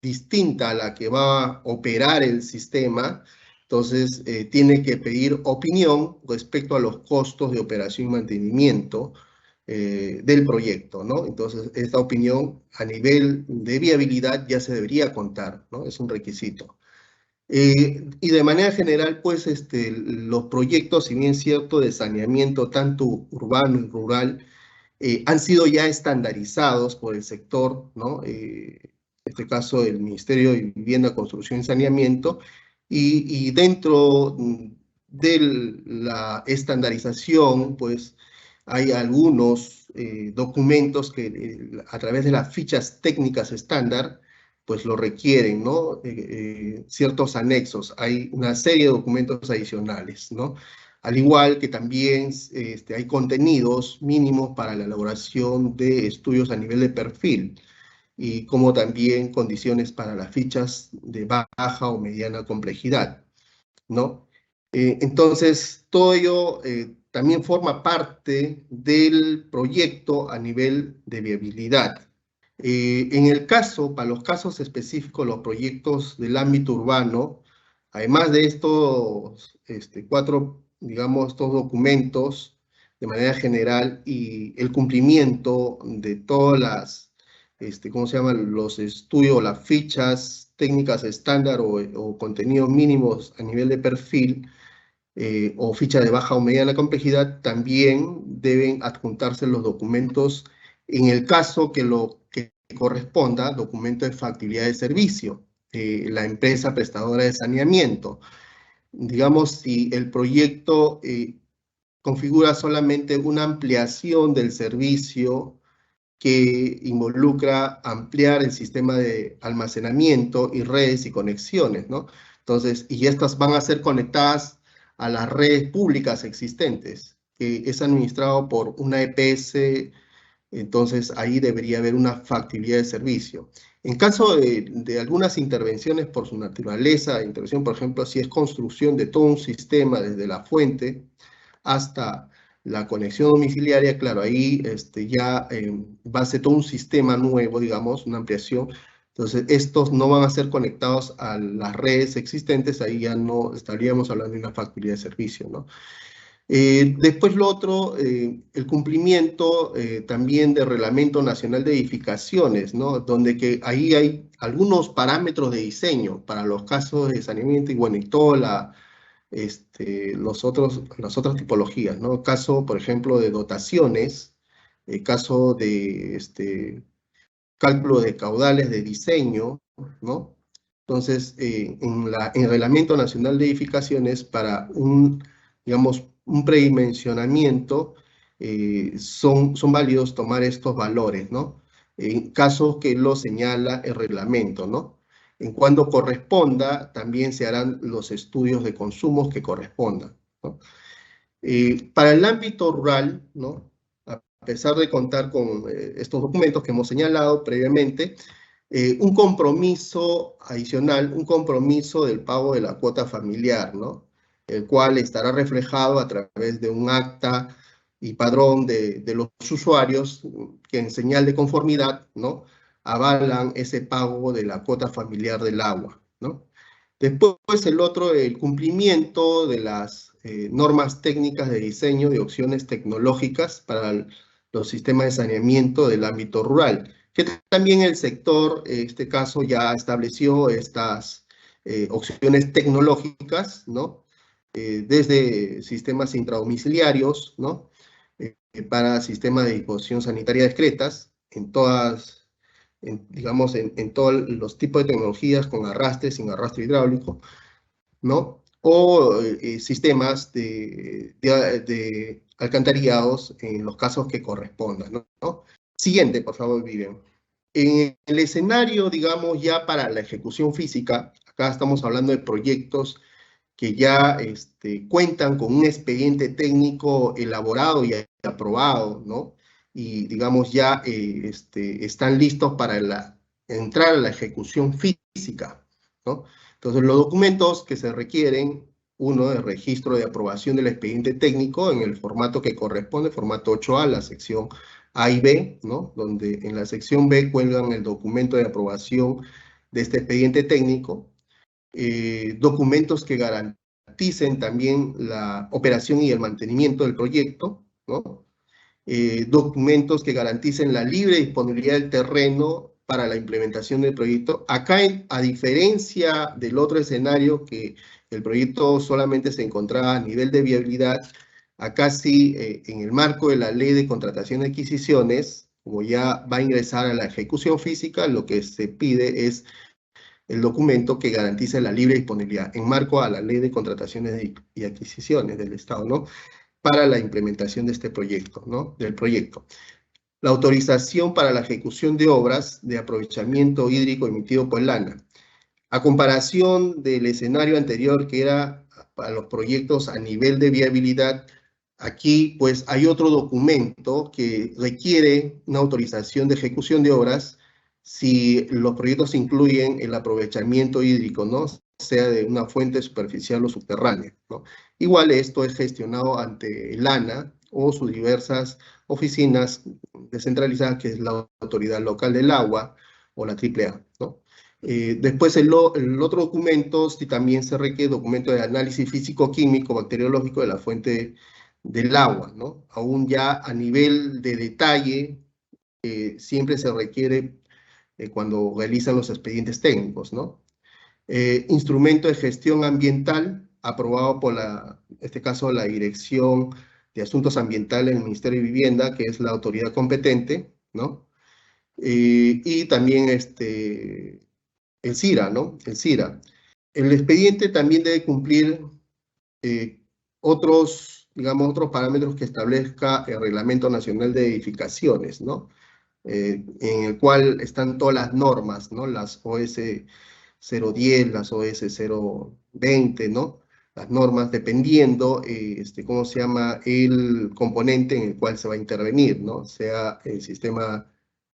distinta a la que va a operar el sistema, entonces tiene que pedir opinión respecto a los costos de operación y mantenimiento del proyecto, ¿no? Entonces, esta opinión a nivel de viabilidad ya se debería contar, ¿no? Es un requisito. Y de manera general, pues, los proyectos, si bien es cierto, de saneamiento, tanto urbano y rural, han sido ya estandarizados por el sector, ¿no? En este caso, el Ministerio de Vivienda, Construcción y Saneamiento, y dentro de la estandarización, pues, hay algunos documentos que a través de las fichas técnicas estándar, pues lo requieren, ¿no? Ciertos anexos, hay una serie de documentos adicionales, ¿no? Al igual que también hay contenidos mínimos para la elaboración de estudios a nivel de perfil, y como también condiciones para las fichas de baja o mediana complejidad, ¿no? Entonces, todo ello también forma parte del proyecto a nivel de viabilidad. En el caso, para los casos específicos, los proyectos del ámbito urbano, además de estos cuatro, digamos, estos documentos de manera general y el cumplimiento de todas las, ¿cómo se llaman? Los estudios, las fichas técnicas estándar o contenidos mínimos a nivel de perfil, o ficha de baja o mediana complejidad, también deben adjuntarse los documentos en el caso que lo que corresponda, documento de factibilidad de servicio, la empresa prestadora de saneamiento. Digamos, si el proyecto configura solamente una ampliación del servicio que involucra ampliar el sistema de almacenamiento y redes y conexiones, ¿no? Entonces, y estas van a ser conectadas a las redes públicas existentes, que es administrado por una EPS, entonces ahí debería haber una factibilidad de servicio. En caso de algunas intervenciones por su naturaleza, intervención, por ejemplo, si es construcción de todo un sistema desde la fuente hasta la conexión domiciliaria, claro, ahí ya va a ser todo un sistema nuevo, digamos, una ampliación. Entonces, estos no van a ser conectados a las redes existentes, ahí ya no estaríamos hablando de una factibilidad de servicio, ¿no? Después lo otro, el cumplimiento también del Reglamento Nacional de Edificaciones, ¿no? Donde que ahí hay algunos parámetros de diseño para los casos de saneamiento y bueno, y toda las otras tipologías, ¿no? Caso, por ejemplo, de dotaciones, caso de cálculo de caudales de diseño, ¿no? Entonces, en el Reglamento Nacional de Edificaciones, para digamos, un predimensionamiento, son válidos tomar estos valores, ¿no? En caso que lo señala el reglamento, ¿no? En cuanto corresponda, también se harán los estudios de consumos que correspondan, ¿no? Para el ámbito rural, ¿no? A pesar de contar con estos documentos que hemos señalado previamente, un compromiso adicional, un compromiso del pago de la cuota familiar, ¿no? El cual estará reflejado a través de un acta y padrón de los usuarios que en señal de conformidad, ¿no? Avalan ese pago de la cuota familiar del agua, ¿no? Después el otro, el cumplimiento de las normas técnicas de diseño de opciones tecnológicas para los sistemas de saneamiento del ámbito rural, que también el sector, en este caso, ya estableció estas opciones tecnológicas, ¿no? Desde sistemas intradomiciliarios, ¿no? Para sistemas de disposición sanitaria discretas, digamos, en todos los tipos de tecnologías, con arrastre, sin arrastre hidráulico, ¿no? O sistemas de alcantarillados en los casos que correspondan, ¿no? Siguiente, por favor, Vivian. En el escenario, digamos, ya para la ejecución física, acá estamos hablando de proyectos que ya cuentan con un expediente técnico elaborado y aprobado, ¿no? Y, digamos, ya están listos para entrar a la ejecución física, ¿no? Entonces, los documentos que se requieren, uno, el registro de aprobación del expediente técnico en el formato que corresponde, formato 8A, la sección A y B, ¿no? Donde en la sección B cuelgan el documento de aprobación de este expediente técnico, documentos que garanticen también la operación y el mantenimiento del proyecto, ¿no? Documentos que garanticen la libre disponibilidad del terreno para la implementación del proyecto. Acá, a diferencia del otro escenario que el proyecto solamente se encontraba a nivel de viabilidad, acá sí, en el marco de la Ley de Contratación y Adquisiciones, como ya va a ingresar a la ejecución física, lo que se pide es el documento que garantiza la libre disponibilidad en marco a la Ley de Contrataciones y Adquisiciones del Estado, ¿no? Para la implementación de este proyecto, ¿no? Del proyecto. La autorización para la ejecución de obras de aprovechamiento hídrico emitido por el ANA. A comparación del escenario anterior, que era para los proyectos a nivel de viabilidad, aquí pues hay otro documento que requiere una autorización de ejecución de obras si los proyectos incluyen el aprovechamiento hídrico, ¿no? Sea de una fuente superficial o subterránea, ¿no? Igual esto es gestionado ante el ANA o sus diversas oficinas descentralizadas, que es la Autoridad Local del Agua o la AAA, ¿no? Después el otro documento, si también se requiere documento de análisis físico-químico, bacteriológico de la fuente del agua, ¿no? Aún ya a nivel de detalle, siempre se requiere cuando realizan los expedientes técnicos, ¿no? Instrumento de gestión ambiental aprobado por en este caso, la Dirección de Asuntos Ambientales del Ministerio de Vivienda, que es la autoridad competente, ¿no? Y también el CIRA, ¿no? El CIRA. El expediente también debe cumplir digamos, otros parámetros que establezca el Reglamento Nacional de Edificaciones, ¿no? En el cual están todas las normas, ¿no? Las OS 010, las OS 020, ¿no? Las normas dependiendo, ¿cómo se llama? El componente en el cual se va a intervenir, ¿no? Sea el sistema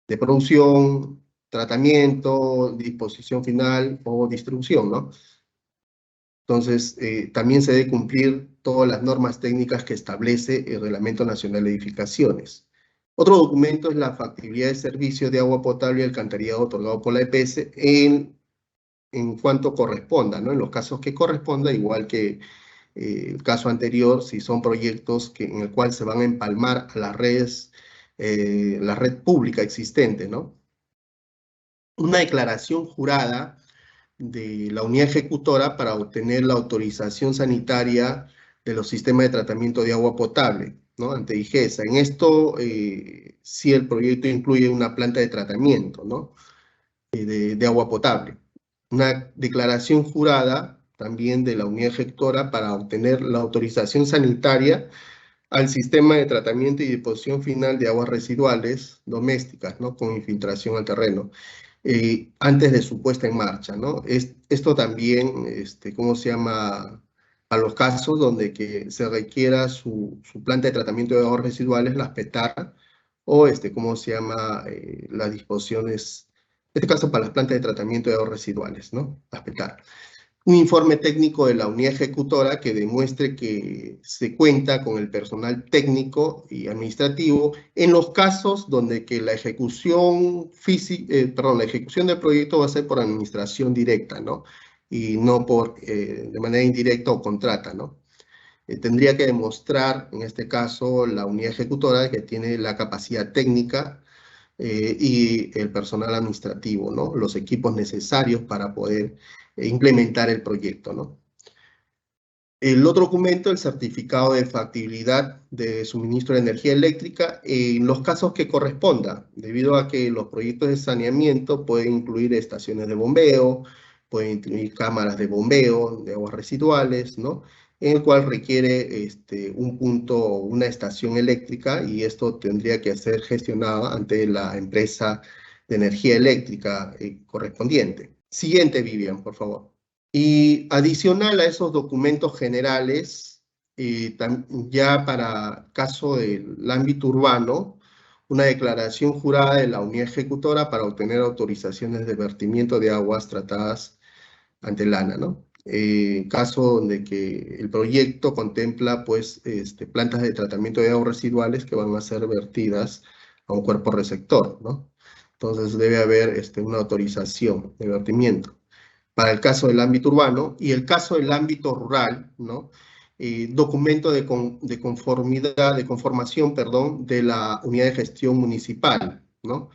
de producción, tratamiento, disposición final o distribución, ¿no? Entonces, también se debe cumplir todas las normas técnicas que establece el Reglamento Nacional de Edificaciones. Otro documento es la factibilidad de servicio de agua potable y alcantarillado otorgado por la EPS en cuanto corresponda, ¿no? En los casos que corresponda, igual que el caso anterior, si son proyectos en el cual se van a empalmar a las redes, la red pública existente, ¿no? Una declaración jurada de la unidad ejecutora para obtener la autorización sanitaria de los sistemas de tratamiento de agua potable, ¿no? Ante IGESA. En esto, sí el proyecto incluye una planta de tratamiento, ¿no? De agua potable. Una declaración jurada también de la unidad ejecutora para obtener la autorización sanitaria al sistema de tratamiento y disposición final de aguas residuales domésticas, ¿no? Con infiltración al terreno. Antes de su puesta en marcha, ¿no? Esto también, ¿cómo se llama? A los casos donde que se requiera su planta de tratamiento de aguas residuales, las PETAR, o, ¿cómo se llama? Las disposiciones, en este caso para las plantas de tratamiento de aguas residuales, ¿no? Las PETAR. Un informe técnico de la unidad ejecutora que demuestre que se cuenta con el personal técnico y administrativo en los casos donde que la ejecución la ejecución del proyecto va a ser por administración directa, ¿no? Y no de manera indirecta o contrata, ¿no? Tendría que demostrar, en este caso, la unidad ejecutora que tiene la capacidad técnica y el personal administrativo, ¿no? Los equipos necesarios para poder implementar el proyecto, ¿no? El otro documento, el certificado de factibilidad de suministro de energía eléctrica, en los casos que corresponda, debido a que los proyectos de saneamiento pueden incluir estaciones de bombeo, pueden incluir cámaras de bombeo, de aguas residuales, ¿no? En el cual requiere un punto, una estación eléctrica, y esto tendría que ser gestionado ante la empresa de energía eléctrica correspondiente. Siguiente, Vivian, por favor. Y adicional a esos documentos generales, ya para caso del ámbito urbano, una declaración jurada de la unidad ejecutora para obtener autorizaciones de vertimiento de aguas tratadas ante el ANA, ¿no? Caso de que el proyecto contempla, pues, plantas de tratamiento de aguas residuales que van a ser vertidas a un cuerpo receptor, ¿no? Entonces debe haber una autorización de vertimiento para el caso del ámbito urbano, y el caso del ámbito rural, ¿no? Documento de conformidad, de conformación, perdón, de la unidad de gestión municipal, ¿no?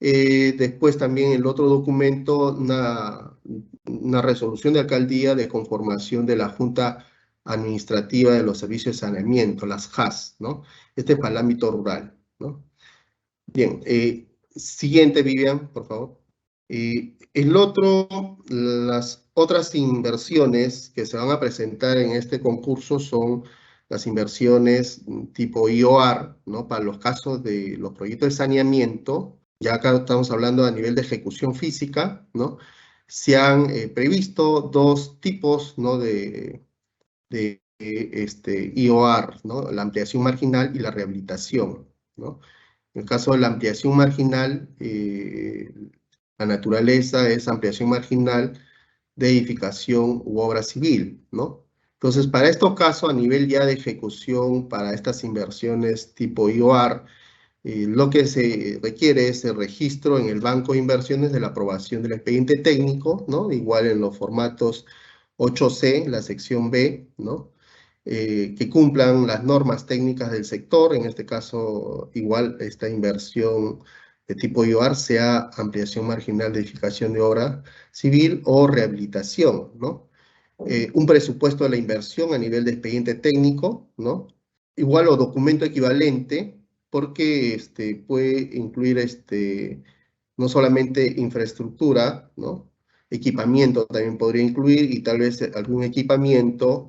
Después también el otro documento, una resolución de alcaldía de conformación de la Junta Administrativa de los Servicios de Saneamiento, las JAS, ¿no? Este es para el ámbito rural, ¿no? Bien, siguiente, Vivian, por favor. El otro, las otras inversiones que se van a presentar en este concurso son las inversiones tipo IOR, ¿no? Para los casos de los proyectos de saneamiento, ya acá estamos hablando a nivel de ejecución física, ¿no? Se han previsto dos tipos, ¿no? de IOR, ¿no? La ampliación marginal y la rehabilitación, ¿no? En el caso de la ampliación marginal, la naturaleza es ampliación marginal de edificación u obra civil, ¿no? Entonces, para estos casos, a nivel ya de ejecución, para estas inversiones tipo IOR, lo que se requiere es el registro en el banco de inversiones de la aprobación del expediente técnico, ¿no? Igual en los formatos 8C, la sección B, ¿no? Que cumplan las normas técnicas del sector, en este caso igual esta inversión de tipo IOR sea ampliación marginal de edificación de obra civil o rehabilitación, ¿no? Un presupuesto de la inversión a nivel de expediente técnico, ¿no? Igual o documento equivalente, porque puede incluir no solamente infraestructura, ¿no? Equipamiento también podría incluir, y tal vez algún equipamiento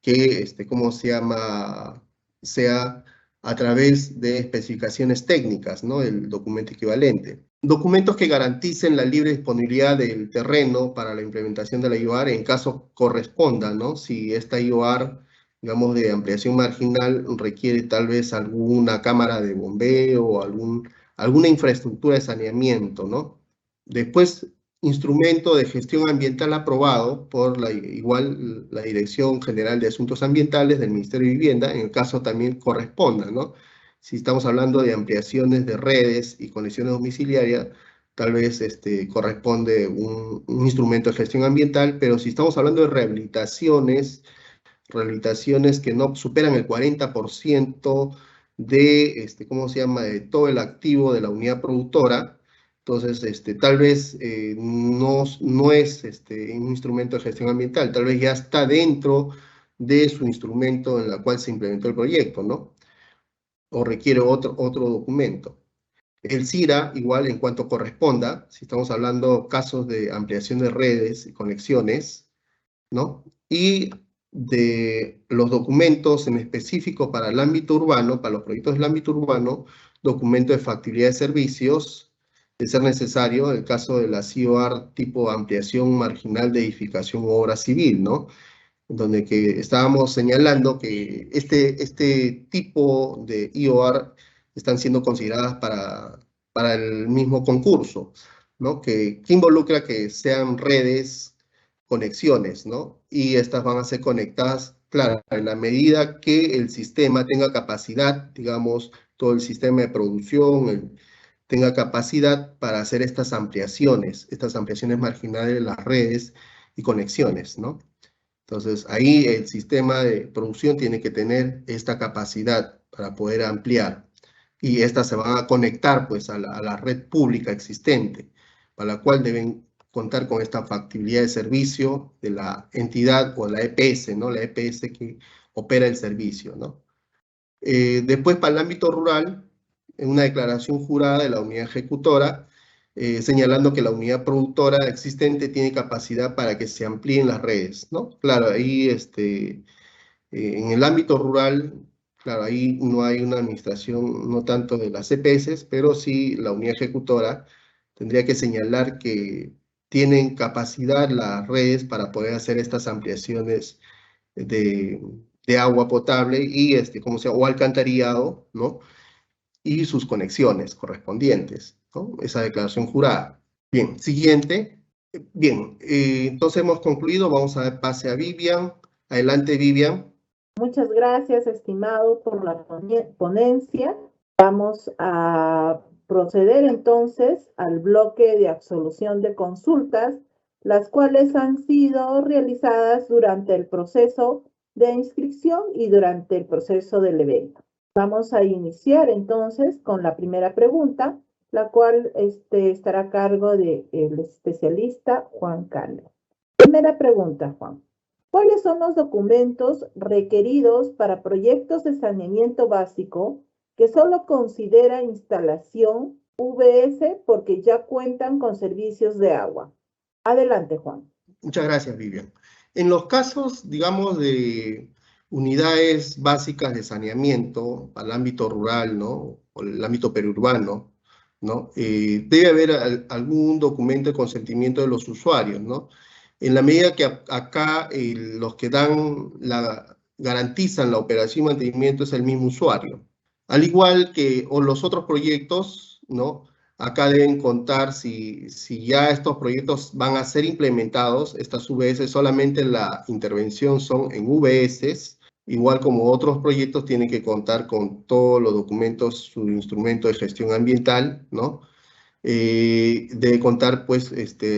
que, ¿cómo se llama? Sea a través de especificaciones técnicas, ¿no? El documento equivalente. Documentos que garanticen la libre disponibilidad del terreno para la implementación de la IOR en caso corresponda, ¿no? Si esta IOR, digamos, de ampliación marginal requiere tal vez alguna cámara de bombeo o alguna infraestructura de saneamiento, ¿no? Después, instrumento de gestión ambiental aprobado por la Dirección General de Asuntos Ambientales del Ministerio de Vivienda, en el caso también corresponda, ¿no? Si estamos hablando de ampliaciones de redes y conexiones domiciliarias, tal vez corresponde un instrumento de gestión ambiental, pero si estamos hablando de rehabilitaciones que no superan el 40% de, ¿cómo se llama?, de todo el activo de la unidad productora. Entonces, tal vez no es un instrumento de gestión ambiental, tal vez ya está dentro de su instrumento en la cual se implementó el proyecto, ¿no? O requiere otro documento. El CIRA, igual en cuanto corresponda, si estamos hablando casos de ampliación de redes y conexiones, ¿no? Y de los documentos en específico para el ámbito urbano, para los proyectos del ámbito urbano, documento de factibilidad de servicios, de ser necesario, en el caso de la CIOR tipo ampliación marginal de edificación u obra civil, ¿no? Donde que estábamos señalando que este tipo de IOR están siendo consideradas para el mismo concurso, ¿no? Que involucra que sean redes, conexiones, ¿no? Y estas van a ser conectadas, claro, en la medida que el sistema tenga capacidad, digamos, todo el sistema de producción, tenga capacidad para hacer estas ampliaciones marginales de las redes y conexiones, ¿no? Entonces, ahí el sistema de producción tiene que tener esta capacidad para poder ampliar. Y estas se van a conectar, pues, a la red pública existente, para la cual deben contar con esta factibilidad de servicio de la entidad o la EPS, ¿no? La EPS que opera el servicio, ¿no? Después, para el ámbito rural, en una declaración jurada de la unidad ejecutora, señalando que la unidad productora existente tiene capacidad para que se amplíen las redes, ¿no? Claro, ahí en el ámbito rural, claro, ahí no hay una administración, no tanto de las EPS, pero sí la unidad ejecutora tendría que señalar que tienen capacidad las redes para poder hacer estas ampliaciones de agua potable y o alcantarillado, ¿no? Y sus conexiones correspondientes, ¿no? Esa declaración jurada. Bien, siguiente. Bien, entonces hemos concluido. Vamos a dar pase a Vivian. Adelante, Vivian. Muchas gracias, estimado, por la ponencia. Vamos a proceder entonces al bloque de absolución de consultas, las cuales han sido realizadas durante el proceso de inscripción y durante el proceso del evento. Vamos a iniciar entonces con la primera pregunta, la cual estará a cargo del especialista Juan Carlos. Primera pregunta, Juan. ¿Cuáles son los documentos requeridos para proyectos de saneamiento básico que solo considera instalación VS porque ya cuentan con servicios de agua? Adelante, Juan. Muchas gracias, Vivian. En los casos, digamos, de unidades básicas de saneamiento al ámbito rural, ¿no? O el ámbito periurbano, ¿no? Debe haber algún documento de consentimiento de los usuarios, ¿no? En la medida que acá los que garantizan la operación y mantenimiento es el mismo usuario. Al igual que los otros proyectos, ¿no? Acá deben contar si ya estos proyectos van a ser implementados, estas VS solamente la intervención son en VS, igual como otros proyectos tienen que contar con todos los documentos, su instrumento de gestión ambiental, ¿no? Debe contar, pues,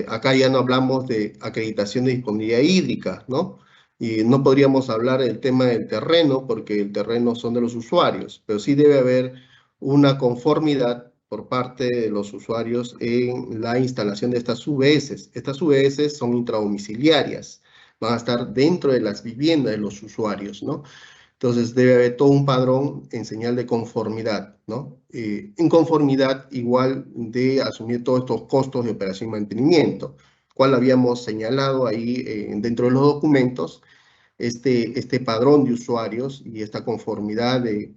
acá ya no hablamos de acreditación de disponibilidad hídrica, ¿no? Y no podríamos hablar del tema del terreno, porque el terreno son de los usuarios, pero sí debe haber una conformidad por parte de los usuarios en la instalación de estas VS. Estas VS son intradomiciliarias, van a estar dentro de las viviendas de los usuarios, ¿no? Entonces debe haber todo un padrón en señal de conformidad, ¿no? En conformidad igual de asumir todos estos costos de operación y mantenimiento, cual habíamos señalado ahí dentro de los documentos, este padrón de usuarios y esta conformidad en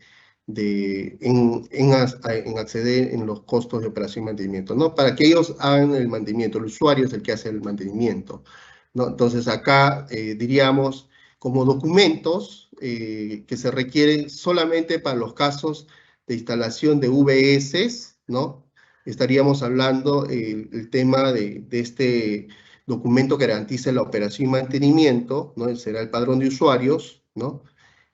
acceder en los costos de operación y mantenimiento, ¿no? Para que ellos hagan el mantenimiento, el usuario es el que hace el mantenimiento, ¿no? Entonces acá diríamos como documentos que se requieren solamente para los casos de instalación de VS, ¿no? Estaríamos hablando el tema de este documento que garantice la operación y mantenimiento, ¿no? Será el padrón de usuarios, ¿no?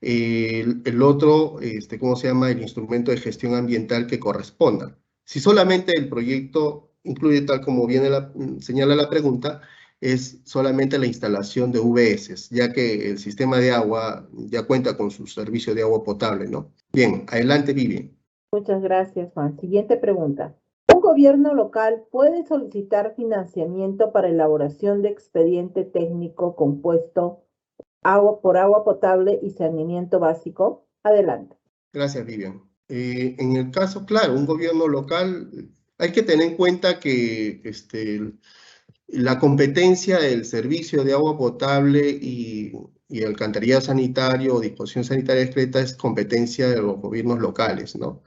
El otro, ¿cómo se llama? El instrumento de gestión ambiental que corresponda. Si solamente el proyecto incluye, tal como señala la pregunta, es solamente la instalación de VS, ya que el sistema de agua ya cuenta con su servicio de agua potable, ¿no? Bien, adelante, Vivian. Muchas gracias, Juan. Siguiente pregunta. ¿Un gobierno local puede solicitar financiamiento para elaboración de expediente técnico compuesto por agua potable y saneamiento básico? Adelante. Gracias, Vivian. En el caso, claro, un gobierno local, hay que tener en cuenta que la competencia del servicio de agua potable y alcantarillado sanitario o disposición sanitaria discreta es competencia de los gobiernos locales, ¿no?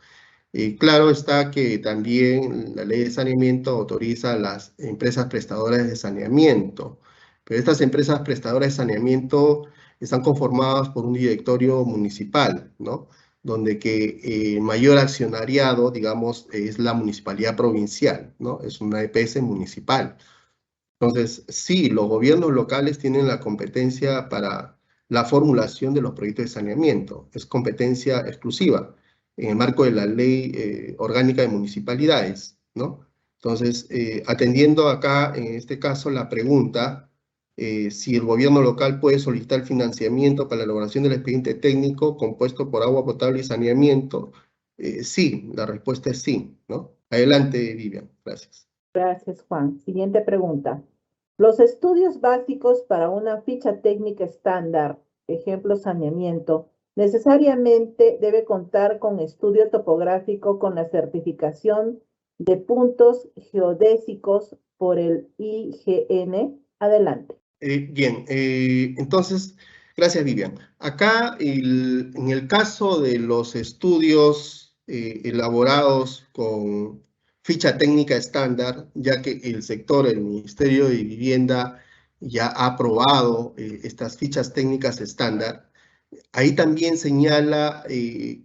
Claro está que también la ley de saneamiento autoriza a las empresas prestadoras de saneamiento, pero estas empresas prestadoras de saneamiento están conformadas por un directorio municipal, ¿no? Donde que mayor accionariado, digamos, es la municipalidad provincial, ¿no? Es una EPS municipal. Entonces, sí, los gobiernos locales tienen la competencia para la formulación de los proyectos de saneamiento. Es competencia exclusiva en el marco de la Ley Orgánica de Municipalidades, ¿no? Entonces, atendiendo acá, en este caso, la pregunta, si el gobierno local puede solicitar financiamiento para la elaboración del expediente técnico compuesto por agua potable y saneamiento, sí, la respuesta es sí, ¿no? Adelante, Vivian. Gracias. Gracias, Juan. Siguiente pregunta. Los estudios básicos para una ficha técnica estándar, ejemplo saneamiento, necesariamente debe contar con estudio topográfico con la certificación de puntos geodésicos por el IGN. Adelante. Bien, entonces, gracias, Vivian. Acá, en el caso de los estudios elaborados con ficha técnica estándar, ya que el sector, el Ministerio de Vivienda, ya ha aprobado estas fichas técnicas estándar. Ahí también señala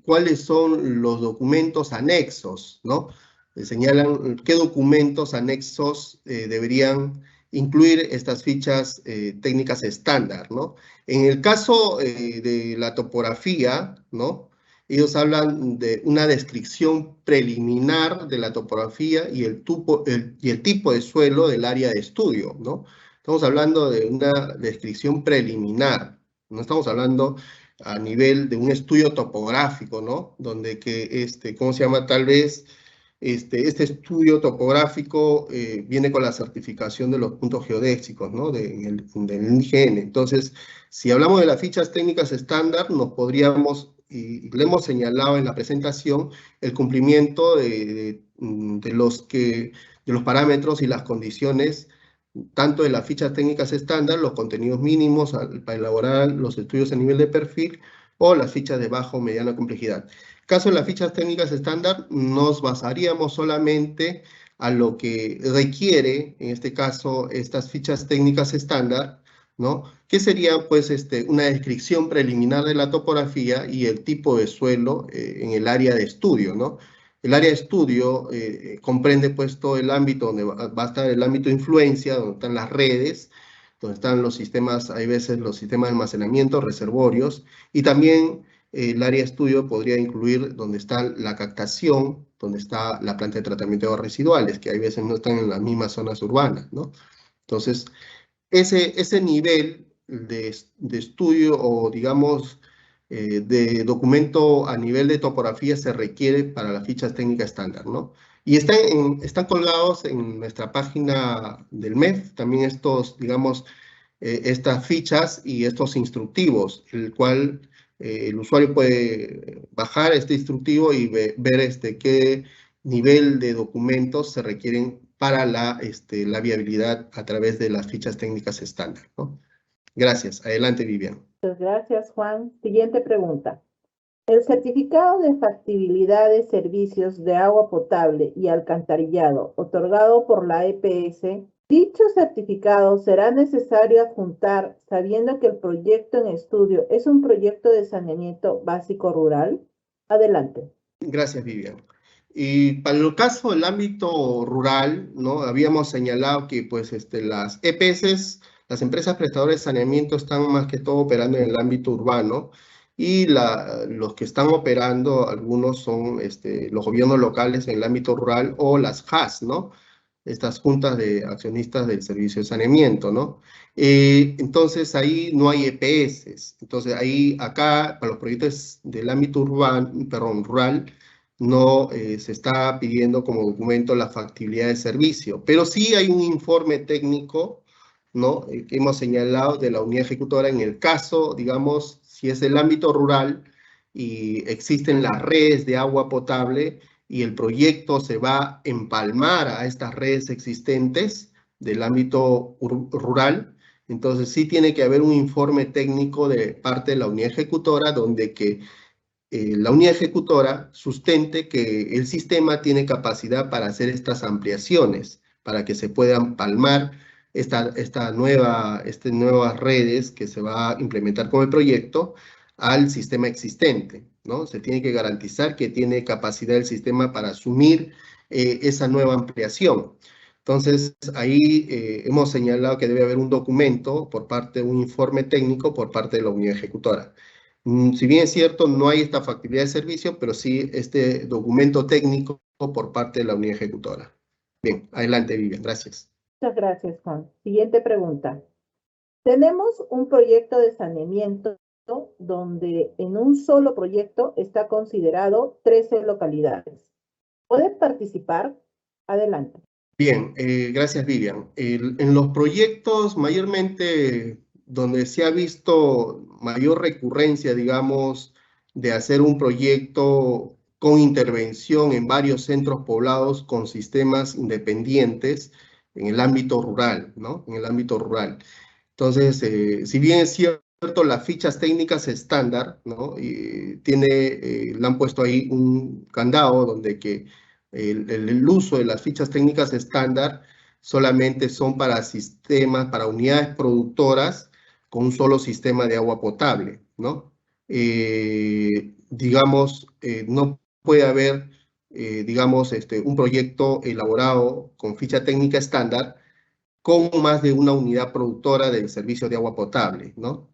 cuáles son los documentos anexos, ¿no? Señalan qué documentos anexos deberían incluir estas fichas técnicas estándar, ¿no? En el caso de la topografía, ¿no? Ellos hablan de una descripción preliminar de la topografía y el tipo de suelo del área de estudio, ¿no? Estamos hablando de una descripción preliminar, no estamos hablando a nivel de un estudio topográfico, ¿no? Donde que, ¿cómo se llama? Tal vez este estudio topográfico viene con la certificación de los puntos geodésicos, ¿no? Del IGN. Entonces, si hablamos de las fichas técnicas estándar, nos podríamos, y le hemos señalado en la presentación, el cumplimiento de los parámetros y las condiciones tanto de las fichas técnicas estándar, los contenidos mínimos para elaborar los estudios a nivel de perfil, o las fichas de baja o mediana complejidad. En caso de las fichas técnicas estándar, nos basaríamos solamente a lo que requiere, en este caso, estas fichas técnicas estándar, ¿no? Que sería, pues, una descripción preliminar de la topografía y el tipo de suelo en el área de estudio, ¿no? El área de estudio comprende pues todo el ámbito donde va a estar el ámbito de influencia, donde están las redes, donde están los sistemas, hay veces los sistemas de almacenamiento, reservorios, y también el área de estudio podría incluir donde está la captación, donde está la planta de tratamiento de aguas residuales, que hay veces no están en las mismas zonas urbanas, ¿no? Entonces, ese nivel de estudio o, digamos, de documento a nivel de topografía se requiere para las fichas técnicas estándar, ¿no? Y están colgados en nuestra página del MEF, también estos, digamos, estas fichas y estos instructivos, el cual el usuario puede bajar este instructivo y ver qué nivel de documentos se requieren para la viabilidad a través de las fichas técnicas estándar, ¿no? Gracias. Adelante, Vivian. Muchas gracias, Juan. Siguiente pregunta. El certificado de factibilidad de servicios de agua potable y alcantarillado otorgado por la EPS, dicho certificado será necesario adjuntar sabiendo que el proyecto en estudio es un proyecto de saneamiento básico rural. Adelante. Gracias, Vivian. Y para el caso del ámbito rural, ¿no? Habíamos señalado que pues, las EPS, las empresas prestadoras de saneamiento, están más que todo operando en el ámbito urbano, y los que están operando, algunos son los gobiernos locales en el ámbito rural, o las JAS, ¿no? Estas juntas de accionistas del servicio de saneamiento, ¿no? Entonces ahí no hay EPS. Entonces ahí, acá, para los proyectos del ámbito rural, no se está pidiendo como documento la factibilidad de servicio, pero sí hay un informe técnico, ¿no? Que hemos señalado de la unidad ejecutora en el caso, digamos, si es el ámbito rural y existen las redes de agua potable y el proyecto se va a empalmar a estas redes existentes del ámbito rural, entonces sí tiene que haber un informe técnico de parte de la unidad ejecutora donde que la unidad ejecutora sustente que el sistema tiene capacidad para hacer estas ampliaciones, para que se puedan palmar estas nuevas redes que se va a implementar con el proyecto al sistema existente, ¿no? Se tiene que garantizar que tiene capacidad el sistema para asumir esa nueva ampliación. Entonces, ahí hemos señalado que debe haber un documento por parte de un informe técnico por parte de la unidad ejecutora. Si bien es cierto, no hay esta factibilidad de servicio, pero sí este documento técnico por parte de la unidad ejecutora. Bien, adelante, Vivian. Gracias. Muchas gracias, Juan. Siguiente pregunta. Tenemos un proyecto de saneamiento donde en un solo proyecto está considerado 13 localidades. ¿Puede participar? Adelante. Bien, gracias, Vivian. En los proyectos mayormente donde se ha visto mayor recurrencia, digamos, de hacer un proyecto con intervención en varios centros poblados con sistemas independientes en el ámbito rural, ¿no? En el ámbito rural. Entonces, si bien es cierto, las fichas técnicas estándar, ¿no? Le han puesto ahí un candado donde que El uso de las fichas técnicas estándar solamente son para sistemas, para unidades productoras con un solo sistema de agua potable, ¿no? Digamos, no puede haber, digamos, un proyecto elaborado con ficha técnica estándar con más de una unidad productora del servicio de agua potable, ¿no?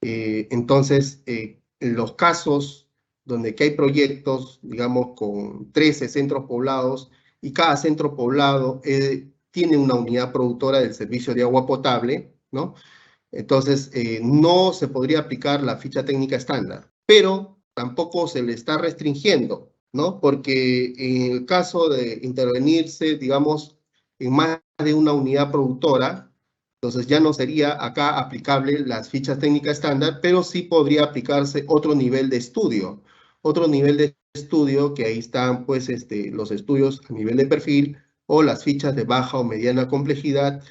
Entonces, en los casos donde que hay proyectos, digamos, con 13 centros poblados y cada centro poblado tiene una unidad productora del servicio de agua potable, ¿no? Entonces, no se podría aplicar la ficha técnica estándar, pero tampoco se le está restringiendo, ¿no? Porque en el caso de intervenirse, digamos, en más de una unidad productora, entonces ya no sería acá aplicable las fichas técnicas estándar, pero sí podría aplicarse otro nivel de estudio. Otro nivel de estudio que ahí están pues los estudios a nivel de perfil o las fichas de baja o mediana complejidad,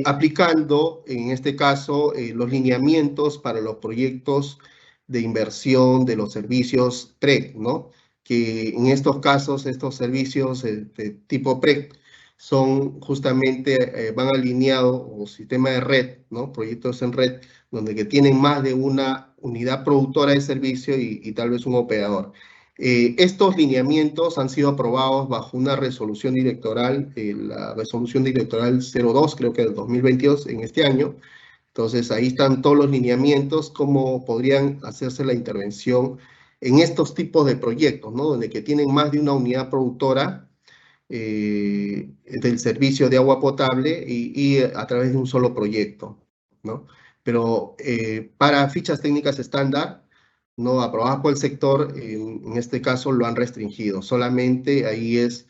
aplicando en este caso los lineamientos para los proyectos de inversión de los servicios PREC, ¿no? Que en estos casos, estos servicios de tipo PREC son justamente, van alineados o sistema de red, ¿no? Proyectos en red, donde que tienen más de una unidad productora de servicio y tal vez un operador. Estos lineamientos han sido aprobados bajo una resolución directoral, la resolución directoral 02, creo que del 2022, en este año. Entonces, ahí están todos los lineamientos, cómo podrían hacerse la intervención en estos tipos de proyectos, ¿no? Donde que tienen más de una unidad productora del servicio de agua potable y a través de un solo proyecto, ¿no? Pero para fichas técnicas estándar, no aprobadas por el sector, en este caso lo han restringido. Solamente ahí es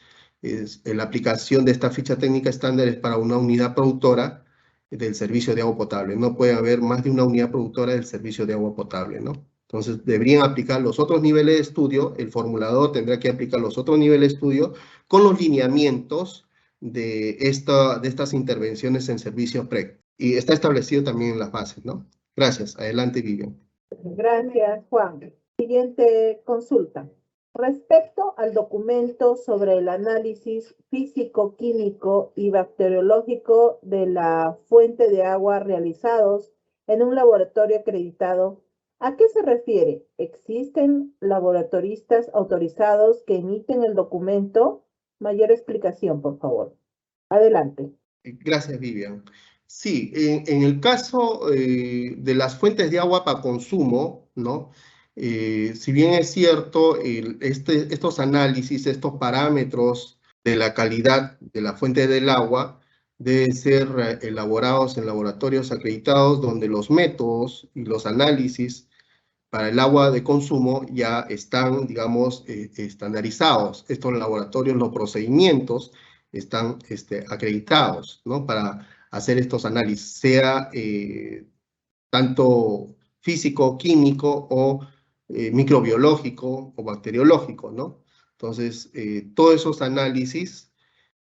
la aplicación de esta ficha técnica estándar es para una unidad productora del servicio de agua potable. No puede haber más de una unidad productora del servicio de agua potable, ¿no? Entonces, deberían aplicar los otros niveles de estudio, el formulador tendrá que aplicar los otros niveles de estudio con los lineamientos de estas intervenciones en servicios PREC. Y está establecido también en las bases, ¿no? Gracias. Adelante, Vivian. Gracias, Juan. Siguiente consulta. Respecto al documento sobre el análisis físico-químico y bacteriológico de la fuente de agua realizados en un laboratorio acreditado, ¿a qué se refiere? ¿Existen laboratoristas autorizados que emiten el documento? Mayor explicación, por favor. Adelante. Gracias, Vivian. Sí, en el caso de las fuentes de agua para consumo, ¿no? Si bien es cierto, estos análisis, estos parámetros de la calidad de la fuente del agua deben ser elaborados en laboratorios acreditados donde los métodos y los análisis para el agua de consumo ya están, digamos, estandarizados. Estos laboratorios, los procedimientos están acreditados, ¿no? Para hacer estos análisis, sea tanto físico, químico o microbiológico o bacteriológico, ¿no? Entonces, todos esos análisis,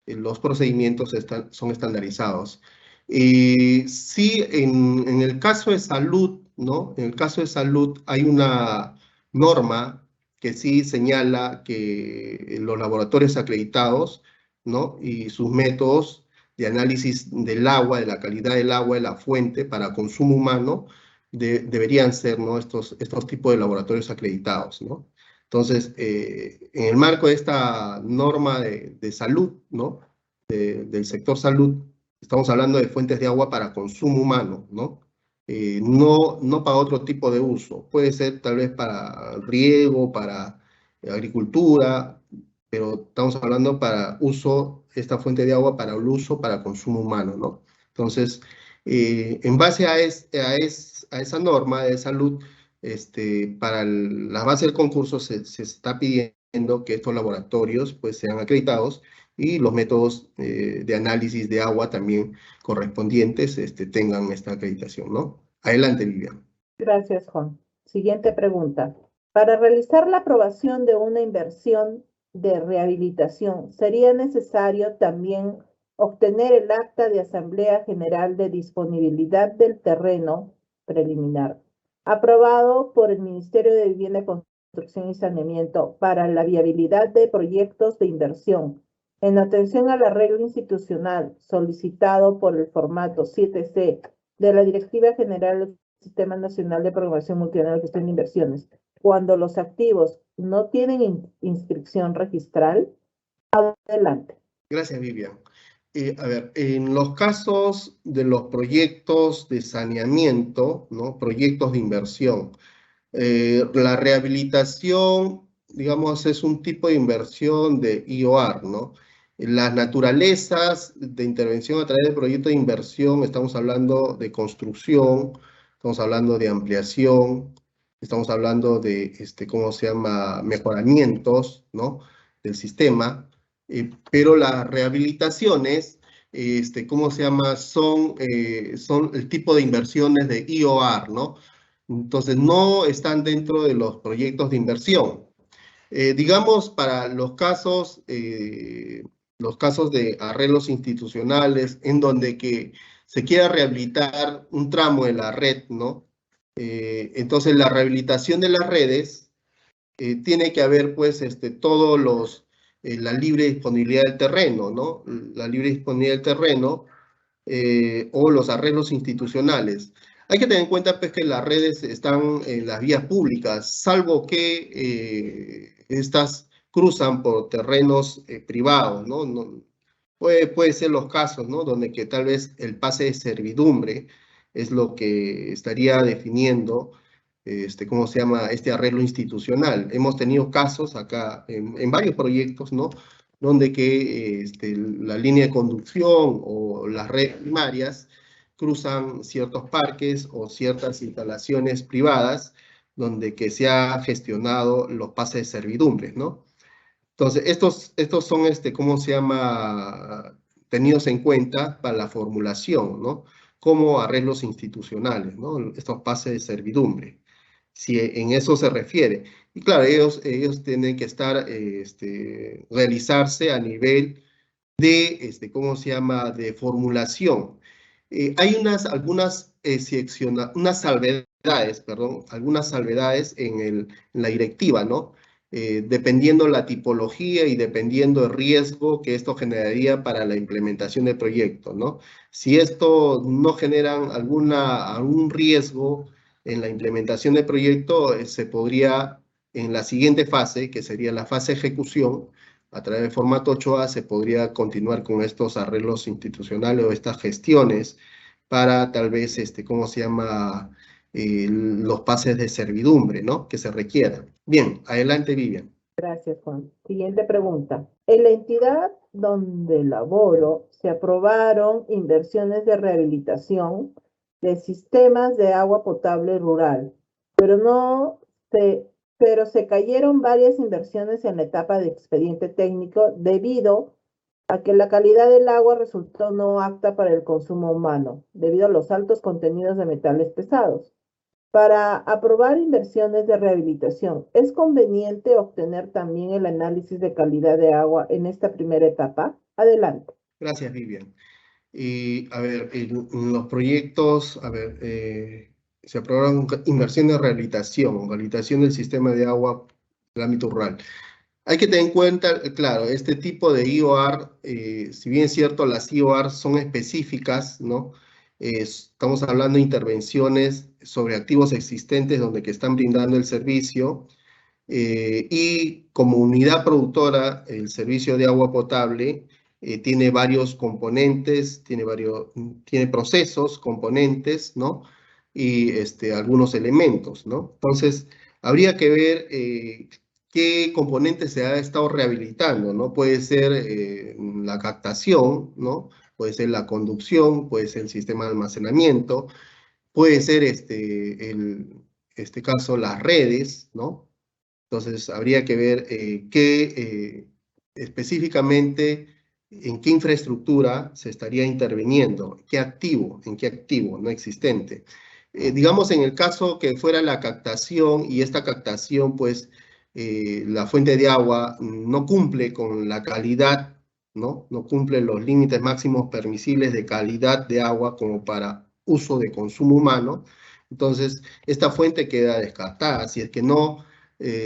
los procedimientos son estandarizados. Sí, en el caso de salud, ¿no? En el caso de salud hay una norma que sí señala que los laboratorios acreditados, ¿no? Y sus métodos de análisis del agua, de la calidad del agua, de la fuente para consumo humano, deberían ser, ¿no? Estos tipos de laboratorios acreditados, ¿no? Entonces, en el marco de esta norma de salud, ¿no? Del sector salud, estamos hablando de fuentes de agua para consumo humano, ¿no? No para otro tipo de uso. Puede ser tal vez para riego, para agricultura, pero estamos hablando para uso, esta fuente de agua para el uso, para consumo humano, ¿no? Entonces, en base a esa norma de salud, para la base del concurso se está pidiendo que estos laboratorios pues sean acreditados y los métodos de análisis de agua también correspondientes tengan esta acreditación, ¿no? Adelante, Vivian. Gracias, Juan. Siguiente pregunta. Para realizar la aprobación de una inversión de rehabilitación, ¿sería necesario también obtener el acta de Asamblea General de Disponibilidad del Terreno preliminar, aprobado por el Ministerio de Vivienda y construcción y saneamiento para la viabilidad de proyectos de inversión en atención al arreglo institucional solicitado por el formato 7C de la Directiva General del Sistema Nacional de Programación Multianual de Gestión de Inversiones, cuando los activos no tienen inscripción registral. Adelante. Gracias, Vivian. A ver, en los casos de los proyectos de saneamiento, ¿no? Proyectos de inversión, la rehabilitación, digamos, es un tipo de inversión de IOR, ¿no? Las naturalezas de intervención a través de proyectos de inversión, estamos hablando de construcción, estamos hablando de ampliación, estamos hablando de, ¿cómo se llama?, mejoramientos, ¿no?, del sistema, pero las rehabilitaciones, ¿cómo se llama?, son el tipo de inversiones de IOR, ¿no? Entonces, no están dentro de los proyectos de inversión. Digamos, para los casos de arreglos institucionales, en donde que se quiera rehabilitar un tramo de la red, ¿no? Entonces, la rehabilitación de las redes tiene que haber, pues, todos los, la libre disponibilidad del terreno, ¿no? La libre disponibilidad del terreno o los arreglos institucionales. Hay que tener en cuenta, pues, que las redes están en las vías públicas, salvo que estas cruzan por terrenos privados, ¿no? Puede ser los casos, ¿no?, donde que tal vez el pase de servidumbre es lo que estaría definiendo, ¿cómo se llama?, este arreglo institucional. Hemos tenido casos acá en varios proyectos, ¿no?, donde que la línea de conducción o las redes primarias cruzan ciertos parques o ciertas instalaciones privadas donde que se ha gestionado los pases de servidumbre, ¿no? Entonces, estos son, ¿cómo se llama?, tenidos en cuenta para la formulación, ¿no?, como arreglos institucionales, ¿no?, estos pases de servidumbre, si en eso se refiere. Y claro, ellos tienen que estar, realizarse a nivel de, ¿cómo se llama?, de formulación. Hay algunas salvedades en la directiva, ¿no? Dependiendo la tipología y dependiendo el riesgo que esto generaría para la implementación del proyecto, ¿no? Si esto no generan algún riesgo en la implementación del proyecto, se podría, en la siguiente fase, que sería la fase de ejecución, a través del formato 8A, se podría continuar con estos arreglos institucionales o estas gestiones para tal vez, ¿cómo se llama?, los pases de servidumbre, ¿no?, que se requieran. Bien, adelante, Vivian. Gracias, Juan. Siguiente pregunta. En la entidad donde laboro, se aprobaron inversiones de rehabilitación de sistemas de agua potable rural, pero se cayeron varias inversiones en la etapa de expediente técnico debido a que la calidad del agua resultó no apta para el consumo humano, debido a los altos contenidos de metales pesados. Para aprobar inversiones de rehabilitación, ¿es conveniente obtener también el análisis de calidad de agua en esta primera etapa? Adelante. Gracias, Vivian. A ver, en los proyectos, se aprobaron inversiones de rehabilitación del sistema de agua del ámbito rural. Hay que tener en cuenta, claro, este tipo de IOR, si bien es cierto, las IOR son específicas, ¿no? Estamos hablando de intervenciones sobre activos existentes donde que están brindando el servicio, y como unidad productora, el servicio de agua potable tiene varios componentes, tiene procesos, componentes, ¿no? Y algunos elementos, ¿no? Entonces, habría que ver qué componentes se ha estado rehabilitando, ¿no? Puede ser la captación, ¿no? Puede ser la conducción, puede ser el sistema de almacenamiento, puede ser, en este caso, las redes, ¿no? Entonces, habría que ver específicamente en qué infraestructura se estaría interviniendo, en qué activo no existente. Digamos, en el caso que fuera la captación y esta captación, pues, la fuente de agua no cumple con la calidad, ¿no? No cumple los límites máximos permisibles de calidad de agua como para uso de consumo humano. Entonces, esta fuente queda descartada. Si es que no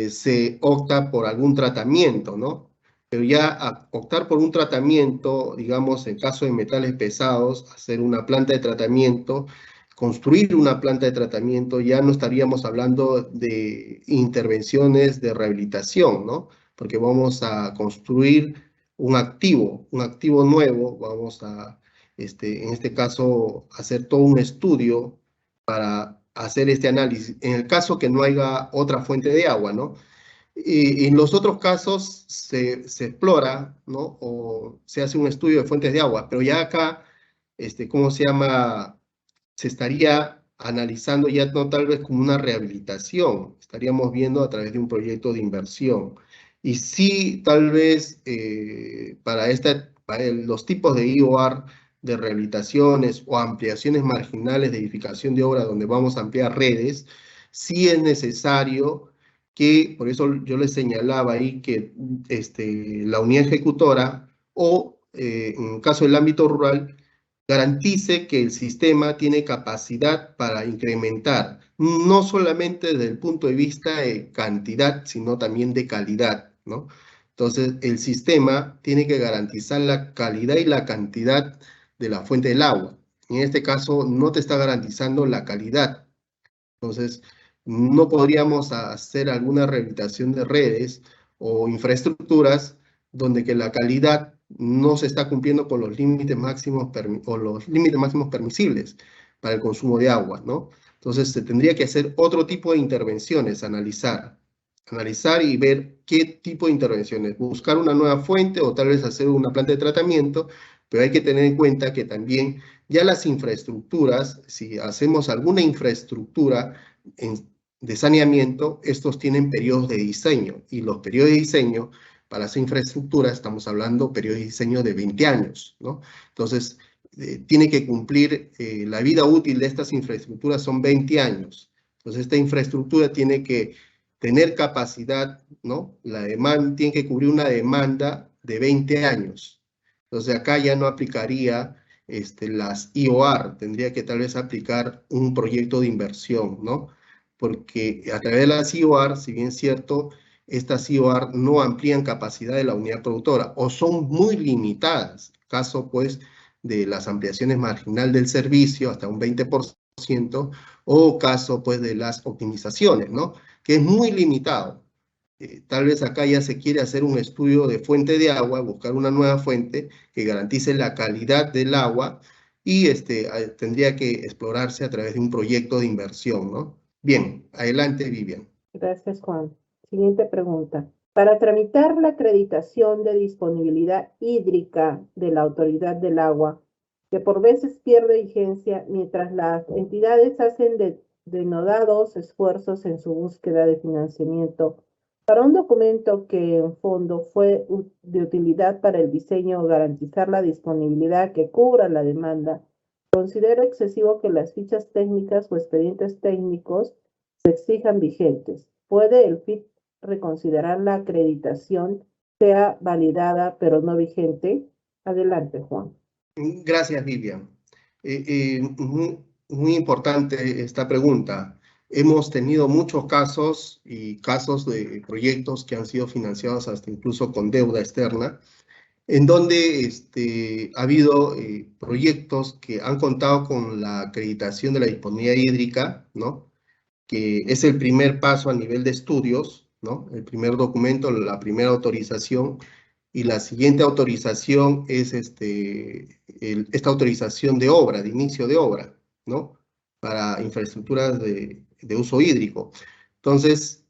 se opta por algún tratamiento, ¿no? Pero ya optar por un tratamiento, digamos, en caso de metales pesados, hacer una planta de tratamiento, construir una planta de tratamiento, ya no estaríamos hablando de intervenciones de rehabilitación, ¿no? Porque vamos a construir un activo nuevo, vamos a, en este caso, hacer todo un estudio para hacer este análisis, en el caso que no haya otra fuente de agua, ¿no? Y en los otros casos se explora, ¿no? O se hace un estudio de fuentes de agua, pero ya acá, ¿cómo se llama? Se estaría analizando ya no tal vez como una rehabilitación, estaríamos viendo a través de un proyecto de inversión. Y sí, tal vez para los tipos de IOR, de rehabilitaciones o ampliaciones marginales de edificación de obra donde vamos a ampliar redes, sí es necesario que, por eso yo les señalaba ahí que la unidad ejecutora o, en el caso del ámbito rural, garantice que el sistema tiene capacidad para incrementar, no solamente desde el punto de vista de cantidad, sino también de calidad, ¿no? Entonces, el sistema tiene que garantizar la calidad y la cantidad de la fuente del agua. En este caso, no te está garantizando la calidad. Entonces, no podríamos hacer alguna rehabilitación de redes o infraestructuras donde que la calidad no se está cumpliendo con los límites máximos permisibles para el consumo de agua, ¿no? Entonces, se tendría que hacer otro tipo de intervenciones, analizar y ver qué tipo de intervenciones, buscar una nueva fuente o tal vez hacer una planta de tratamiento, pero hay que tener en cuenta que también ya las infraestructuras, si hacemos alguna infraestructura de saneamiento, estos tienen periodos de diseño, y los periodos de diseño para esa infraestructura, estamos hablando periodos de diseño de 20 años, ¿no? Entonces, tiene que cumplir, la vida útil de estas infraestructuras son 20 años. Entonces, esta infraestructura tiene que tener capacidad, ¿no? La demanda tiene que cubrir una demanda de 20 años. Entonces, acá ya no aplicaría las IOR, tendría que tal vez aplicar un proyecto de inversión, ¿no? Porque a través de las IOR, si bien es cierto, estas IOR no amplían capacidad de la unidad productora o son muy limitadas. Caso, pues, de las ampliaciones marginal del servicio hasta un 20%, o caso, pues, de las optimizaciones, ¿no? Que es muy limitado. Tal vez acá ya se quiere hacer un estudio de fuente de agua, buscar una nueva fuente que garantice la calidad del agua y tendría que explorarse a través de un proyecto de inversión, ¿no? Bien, adelante, Vivian. Gracias, Juan. Siguiente pregunta. Para tramitar la acreditación de disponibilidad hídrica de la Autoridad del Agua, que por veces pierde vigencia mientras las entidades hacen denodados esfuerzos en su búsqueda de financiamiento, para un documento que en fondo fue de utilidad para el diseño o garantizar la disponibilidad que cubra la demanda, considero excesivo que las fichas técnicas o expedientes técnicos se exijan vigentes. ¿Puede el FIT reconsiderar la acreditación, sea validada pero no vigente? Adelante, Juan. Gracias, Vivian. Muy importante esta pregunta. Hemos tenido muchos casos y casos de proyectos que han sido financiados hasta incluso con deuda externa, en donde ha habido proyectos que han contado con la acreditación de la disponibilidad hídrica, ¿no? Que es el primer paso a nivel de estudios, ¿no? El primer documento, la primera autorización, y la siguiente autorización es esta autorización de obra, de inicio de obra, ¿no? Para infraestructuras de uso hídrico. Entonces,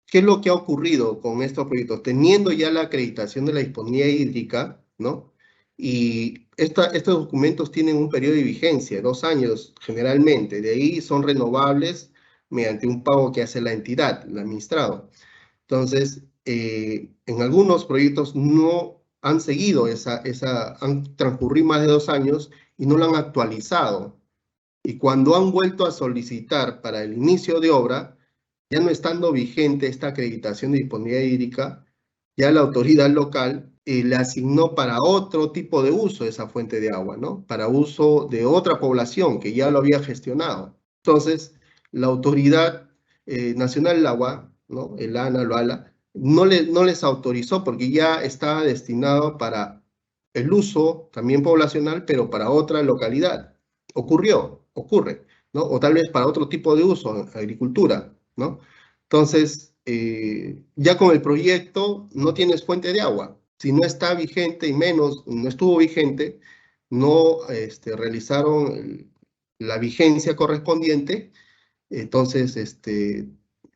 ¿qué es lo que ha ocurrido con estos proyectos? Teniendo ya la acreditación de la disponibilidad hídrica, ¿no? Y estos documentos tienen un periodo de vigencia, 2 años generalmente. De ahí son renovables mediante un pago que hace la entidad, el administrado. Entonces, en algunos proyectos no han seguido han transcurrido más de 2 años y no lo han actualizado. Y cuando han vuelto a solicitar para el inicio de obra, ya no estando vigente esta acreditación de disponibilidad hídrica, ya la autoridad local le asignó para otro tipo de uso esa fuente de agua, ¿no? Para uso de otra población que ya lo había gestionado. Entonces, la Autoridad Nacional del Agua ¿no? El ANA, lo ALA, no les autorizó porque ya estaba destinado para el uso también poblacional, pero para otra localidad. Ocurre, ¿no? O tal vez para otro tipo de uso, agricultura, ¿no? Entonces, ya con el proyecto no tienes fuente de agua. Si no está vigente y menos, no estuvo vigente, no realizaron la vigencia correspondiente, entonces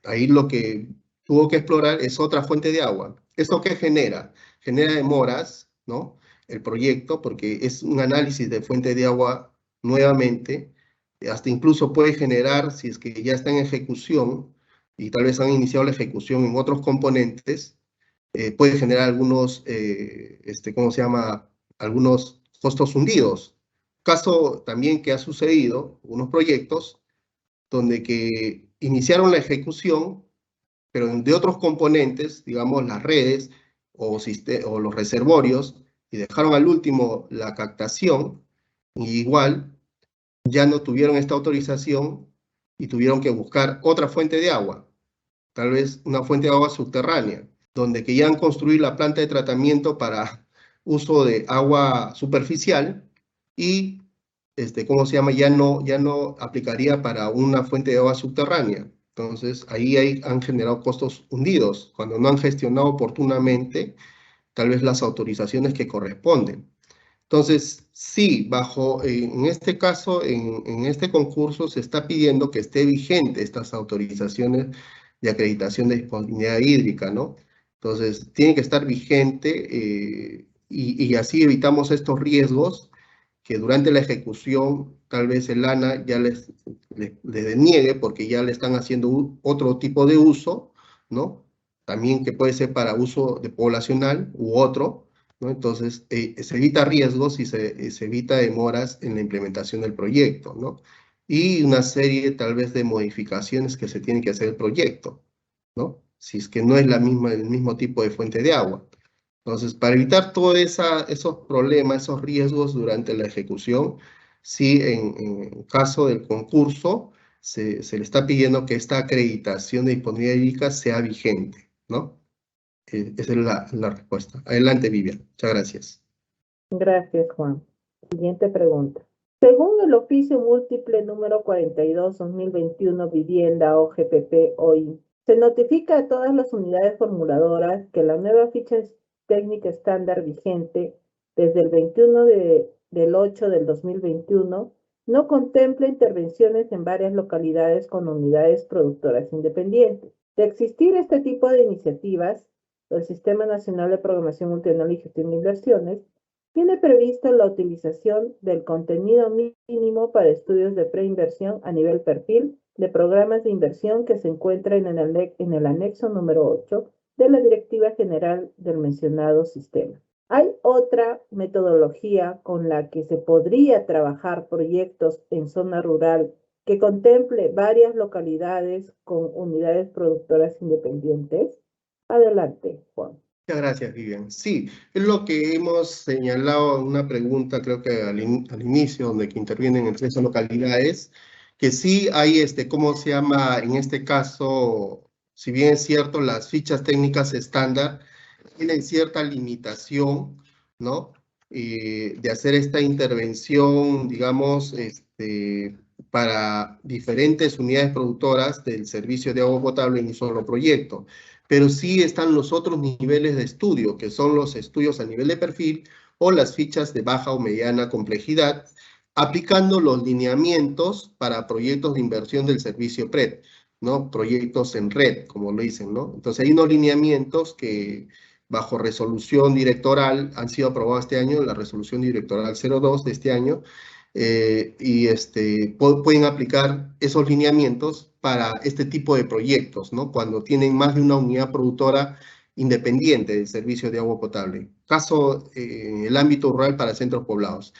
ahí lo que tuvo que explorar es otra fuente de agua. ¿Esto qué genera? Genera demoras, ¿no? El proyecto, porque es un análisis de fuente de agua nuevamente, hasta incluso puede generar, si es que ya está en ejecución, y tal vez han iniciado la ejecución en otros componentes, puede generar algunos, ¿cómo se llama? Algunos costos hundidos. Caso también que ha sucedido, unos proyectos, donde que iniciaron la ejecución, pero de otros componentes, digamos las redes o los reservorios, y dejaron al último la captación, y igual ya no tuvieron esta autorización y tuvieron que buscar otra fuente de agua, tal vez una fuente de agua subterránea, donde que ya han construido la planta de tratamiento para uso de agua superficial y, ¿cómo se llama? Ya no aplicaría para una fuente de agua subterránea. Entonces, ahí han generado costos hundidos, cuando no han gestionado oportunamente tal vez las autorizaciones que corresponden. Entonces, sí, en este caso, en este concurso se está pidiendo que esté vigente estas autorizaciones de acreditación de disponibilidad hídrica, ¿no? Entonces, tiene que estar vigente y así evitamos estos riesgos que durante la ejecución tal vez el ANA ya les deniegue porque ya le están haciendo otro tipo de uso, ¿no? También que puede ser para uso de poblacional u otro, ¿no? Entonces, se evita riesgos y se evita demoras en la implementación del proyecto, ¿no? Y una serie tal vez de modificaciones que se tienen que hacer el proyecto, ¿no? Si es que no es el mismo tipo de fuente de agua. Entonces, para evitar todos esos problemas, esos riesgos durante la ejecución, sí, en caso del concurso, se le está pidiendo que esta acreditación de disponibilidad hídrica sea vigente, ¿no? Esa es la respuesta. Adelante, Vivian. Muchas gracias. Gracias, Juan. Siguiente pregunta. Según el oficio múltiple número 42/2021, Vivienda OGPP-OI, se notifica a todas las unidades formuladoras que la nueva ficha técnica estándar vigente desde el 21 del 8 del 2021 no contempla intervenciones en varias localidades con unidades productoras independientes. De existir este tipo de iniciativas, el Sistema Nacional de Programación Multianual y Gestión de Inversiones tiene previsto la utilización del contenido mínimo para estudios de preinversión a nivel perfil de programas de inversión que se encuentra en el anexo número 8 de la Directiva General del mencionado sistema. ¿Hay otra metodología con la que se podría trabajar proyectos en zona rural que contemple varias localidades con unidades productoras independientes? Adelante, Juan. Muchas gracias, Vivian. Sí, es lo que hemos señalado en una pregunta, creo que al inicio, donde que intervienen en 3 localidades, que sí hay, ¿cómo se llama? En este caso, si bien es cierto, las fichas técnicas estándar tienen cierta limitación, ¿no? De hacer esta intervención, digamos, para diferentes unidades productoras del servicio de agua potable en un solo proyecto. Pero sí están los otros niveles de estudio, que son los estudios a nivel de perfil o las fichas de baja o mediana complejidad, aplicando los lineamientos para proyectos de inversión del servicio PRED, ¿no? Proyectos en red, como lo dicen, ¿no? Entonces hay unos lineamientos que bajo resolución directoral han sido aprobados este año, la resolución directoral 02 de este año, y pueden aplicar esos lineamientos para este tipo de proyectos, ¿no? Cuando tienen más de una unidad productora independiente del servicio de agua potable. Caso en el ámbito rural para centros poblados.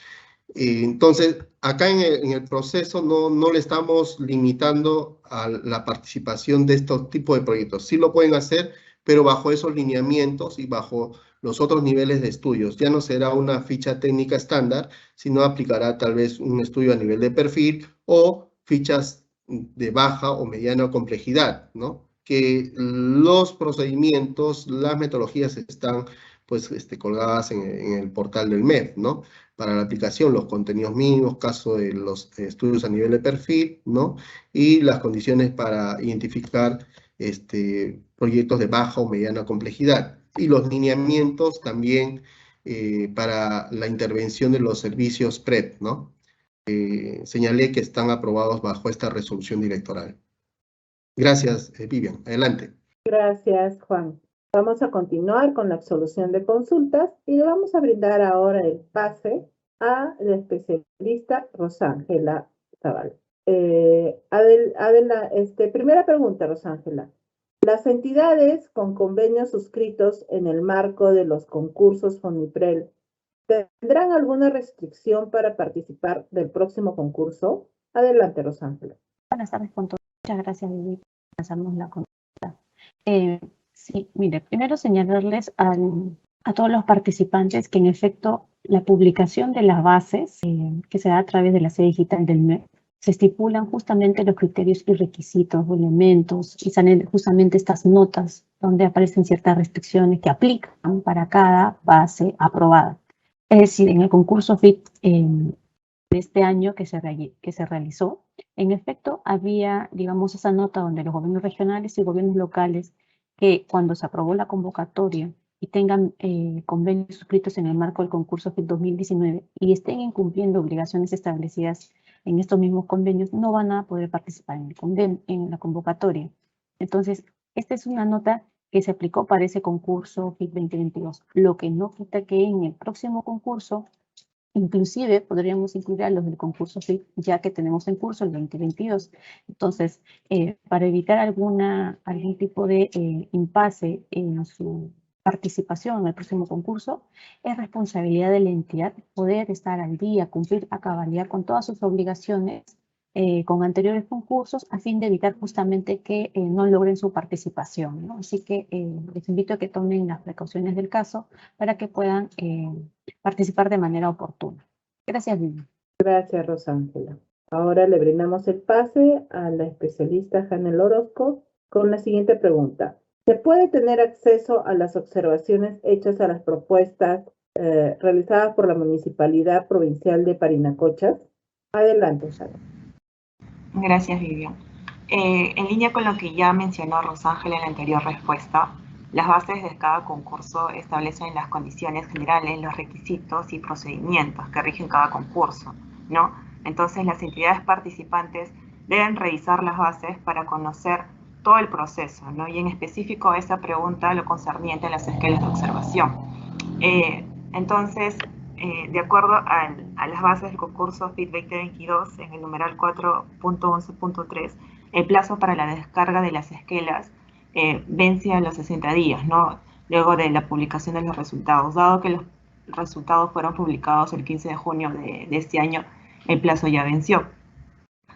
Entonces, acá en el proceso no le estamos limitando a la participación de estos tipos de proyectos. Sí lo pueden hacer, pero bajo esos lineamientos y bajo los otros niveles de estudios. Ya no será una ficha técnica estándar, sino aplicará tal vez un estudio a nivel de perfil o fichas de baja o mediana complejidad, ¿no? que los procedimientos, las metodologías están pues colgadas en el portal del MEF, ¿no? Para la aplicación, los contenidos mínimos, caso de los estudios a nivel de perfil, ¿no? Y las condiciones para identificar proyectos de baja o mediana complejidad. Y los lineamientos también para la intervención de los servicios PREP, ¿no? Señalé que están aprobados bajo esta resolución directoral. Gracias, Vivian. Adelante. Gracias, Juan. Vamos a continuar con la absolución de consultas y le vamos a brindar ahora el pase a la especialista Rosángela Zavala. Primera pregunta, Rosángela. Las entidades con convenios suscritos en el marco de los concursos FONIPREL, ¿tendrán alguna restricción para participar del próximo concurso? Adelante, Rosángela. Buenas tardes con todos. Muchas gracias, Vivi, por lanzarnos la consulta. Sí, mire, primero señalarles a todos los participantes que en efecto la publicación de las bases que se da a través de la sede digital del MEF se estipulan justamente los criterios y requisitos o elementos y salen justamente estas notas donde aparecen ciertas restricciones que aplican para cada base aprobada. Es decir, en el concurso FIT de este año que se realizó, en efecto había, digamos, esa nota donde los gobiernos regionales y gobiernos locales que cuando se aprobó la convocatoria y tengan convenios suscritos en el marco del concurso FIT 2019 y estén incumpliendo obligaciones establecidas en estos mismos convenios, no van a poder participar en la convocatoria. Entonces, esta es una nota que se aplicó para ese concurso FIT 2022, lo que no quita que en el próximo concurso inclusive podríamos incluir a los del concurso FIT, ya que tenemos en curso el 2022. Entonces, para evitar algún tipo de impasse en su participación en el próximo concurso, es responsabilidad de la entidad poder estar al día, cumplir a cabalidad con todas sus obligaciones con anteriores concursos a fin de evitar justamente que no logren su participación, ¿no? Así que les invito a que tomen las precauciones del caso para que puedan participar de manera oportuna. Gracias, Vivi. Gracias, Rosángela. Ahora le brindamos el pase a la especialista Janel Orozco con la siguiente pregunta. ¿Se puede tener acceso a las observaciones hechas a las propuestas realizadas por la Municipalidad Provincial de Parinacochas? Adelante, Janel. Gracias, Vivian. En línea con lo que ya mencionó Rosángela en la anterior respuesta, las bases de cada concurso establecen las condiciones generales, los requisitos y procedimientos que rigen cada concurso, ¿no? Entonces, las entidades participantes deben revisar las bases para conocer todo el proceso, ¿no? Y en específico esa pregunta lo concerniente a las escalas de observación. Entonces, de acuerdo a las bases del concurso FIT 2022, en el numeral 4.11.3, el plazo para la descarga de las esquelas vence a los 60 días, ¿no? Luego de la publicación de los resultados. Dado que los resultados fueron publicados el 15 de junio de este año, el plazo ya venció.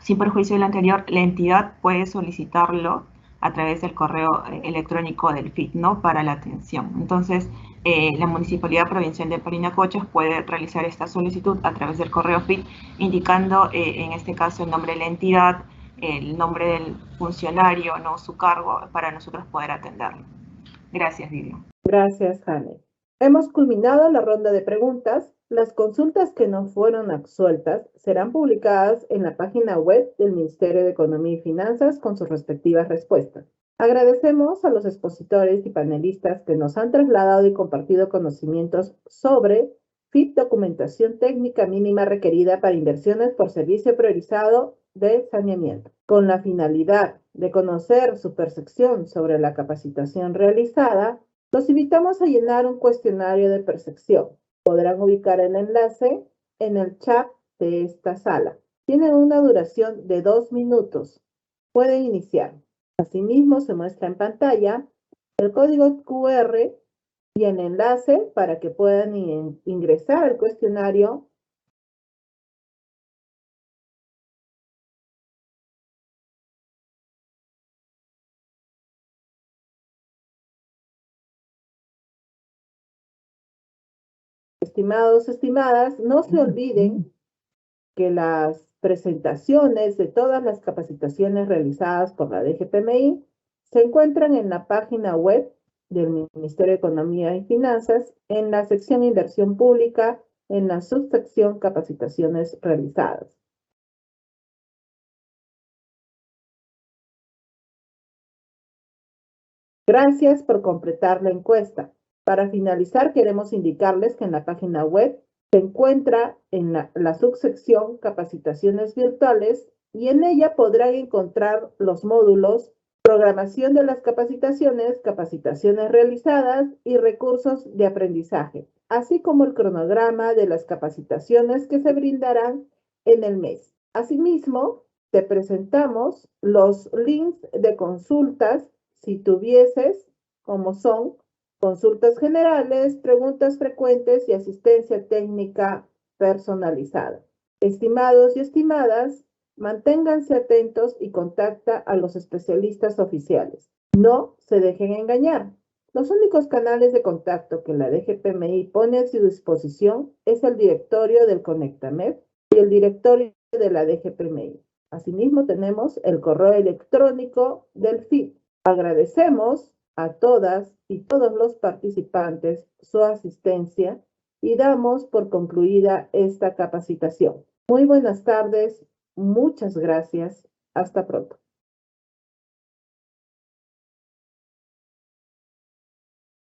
Sin perjuicio de lo anterior, la entidad puede solicitarlo a través del correo electrónico del FIT, ¿no? Para la atención. Entonces, la Municipalidad Provincial de Parinacochas puede realizar esta solicitud a través del correo FIT, indicando en este caso el nombre de la entidad, el nombre del funcionario, ¿no? Su cargo, para nosotros poder atenderlo. Gracias, Vivian. Gracias, Janel. Hemos culminado la ronda de preguntas. Las consultas que no fueron absueltas serán publicadas en la página web del Ministerio de Economía y Finanzas con sus respectivas respuestas. Agradecemos a los expositores y panelistas que nos han trasladado y compartido conocimientos sobre FIT, documentación técnica mínima requerida para inversiones por servicio priorizado de saneamiento. Con la finalidad de conocer su percepción sobre la capacitación realizada, los invitamos a llenar un cuestionario de percepción. Podrán ubicar el enlace en el chat de esta sala. Tiene una duración de 2 minutos. Pueden iniciar. Asimismo, se muestra en pantalla el código QR y el enlace para que puedan ingresar al cuestionario . Estimados, estimadas, no se olviden que las presentaciones de todas las capacitaciones realizadas por la DGPMI Se encuentran en la página web del Ministerio de Economía y Finanzas, en la sección Inversión Pública, en la subsección Capacitaciones realizadas. Gracias por completar la encuesta. Para finalizar, queremos indicarles que en la página web se encuentra en la subsección Capacitaciones Virtuales y en ella podrán encontrar los módulos Programación de las capacitaciones, capacitaciones realizadas y recursos de aprendizaje, así como el cronograma de las capacitaciones que se brindarán en el mes. Asimismo, te presentamos los links de consultas si tuvieses, como son consultas generales, preguntas frecuentes y asistencia técnica personalizada. Estimados y estimadas, manténganse atentos y contacta a los especialistas oficiales. No se dejen engañar. Los únicos canales de contacto que la DGPMI pone a su disposición es el directorio del Conectamed y el directorio de la DGPMI. Asimismo, tenemos el correo electrónico del FIP. Agradecemos a todas y todos los participantes su asistencia y damos por concluida esta capacitación. Muy buenas tardes, muchas gracias, hasta pronto.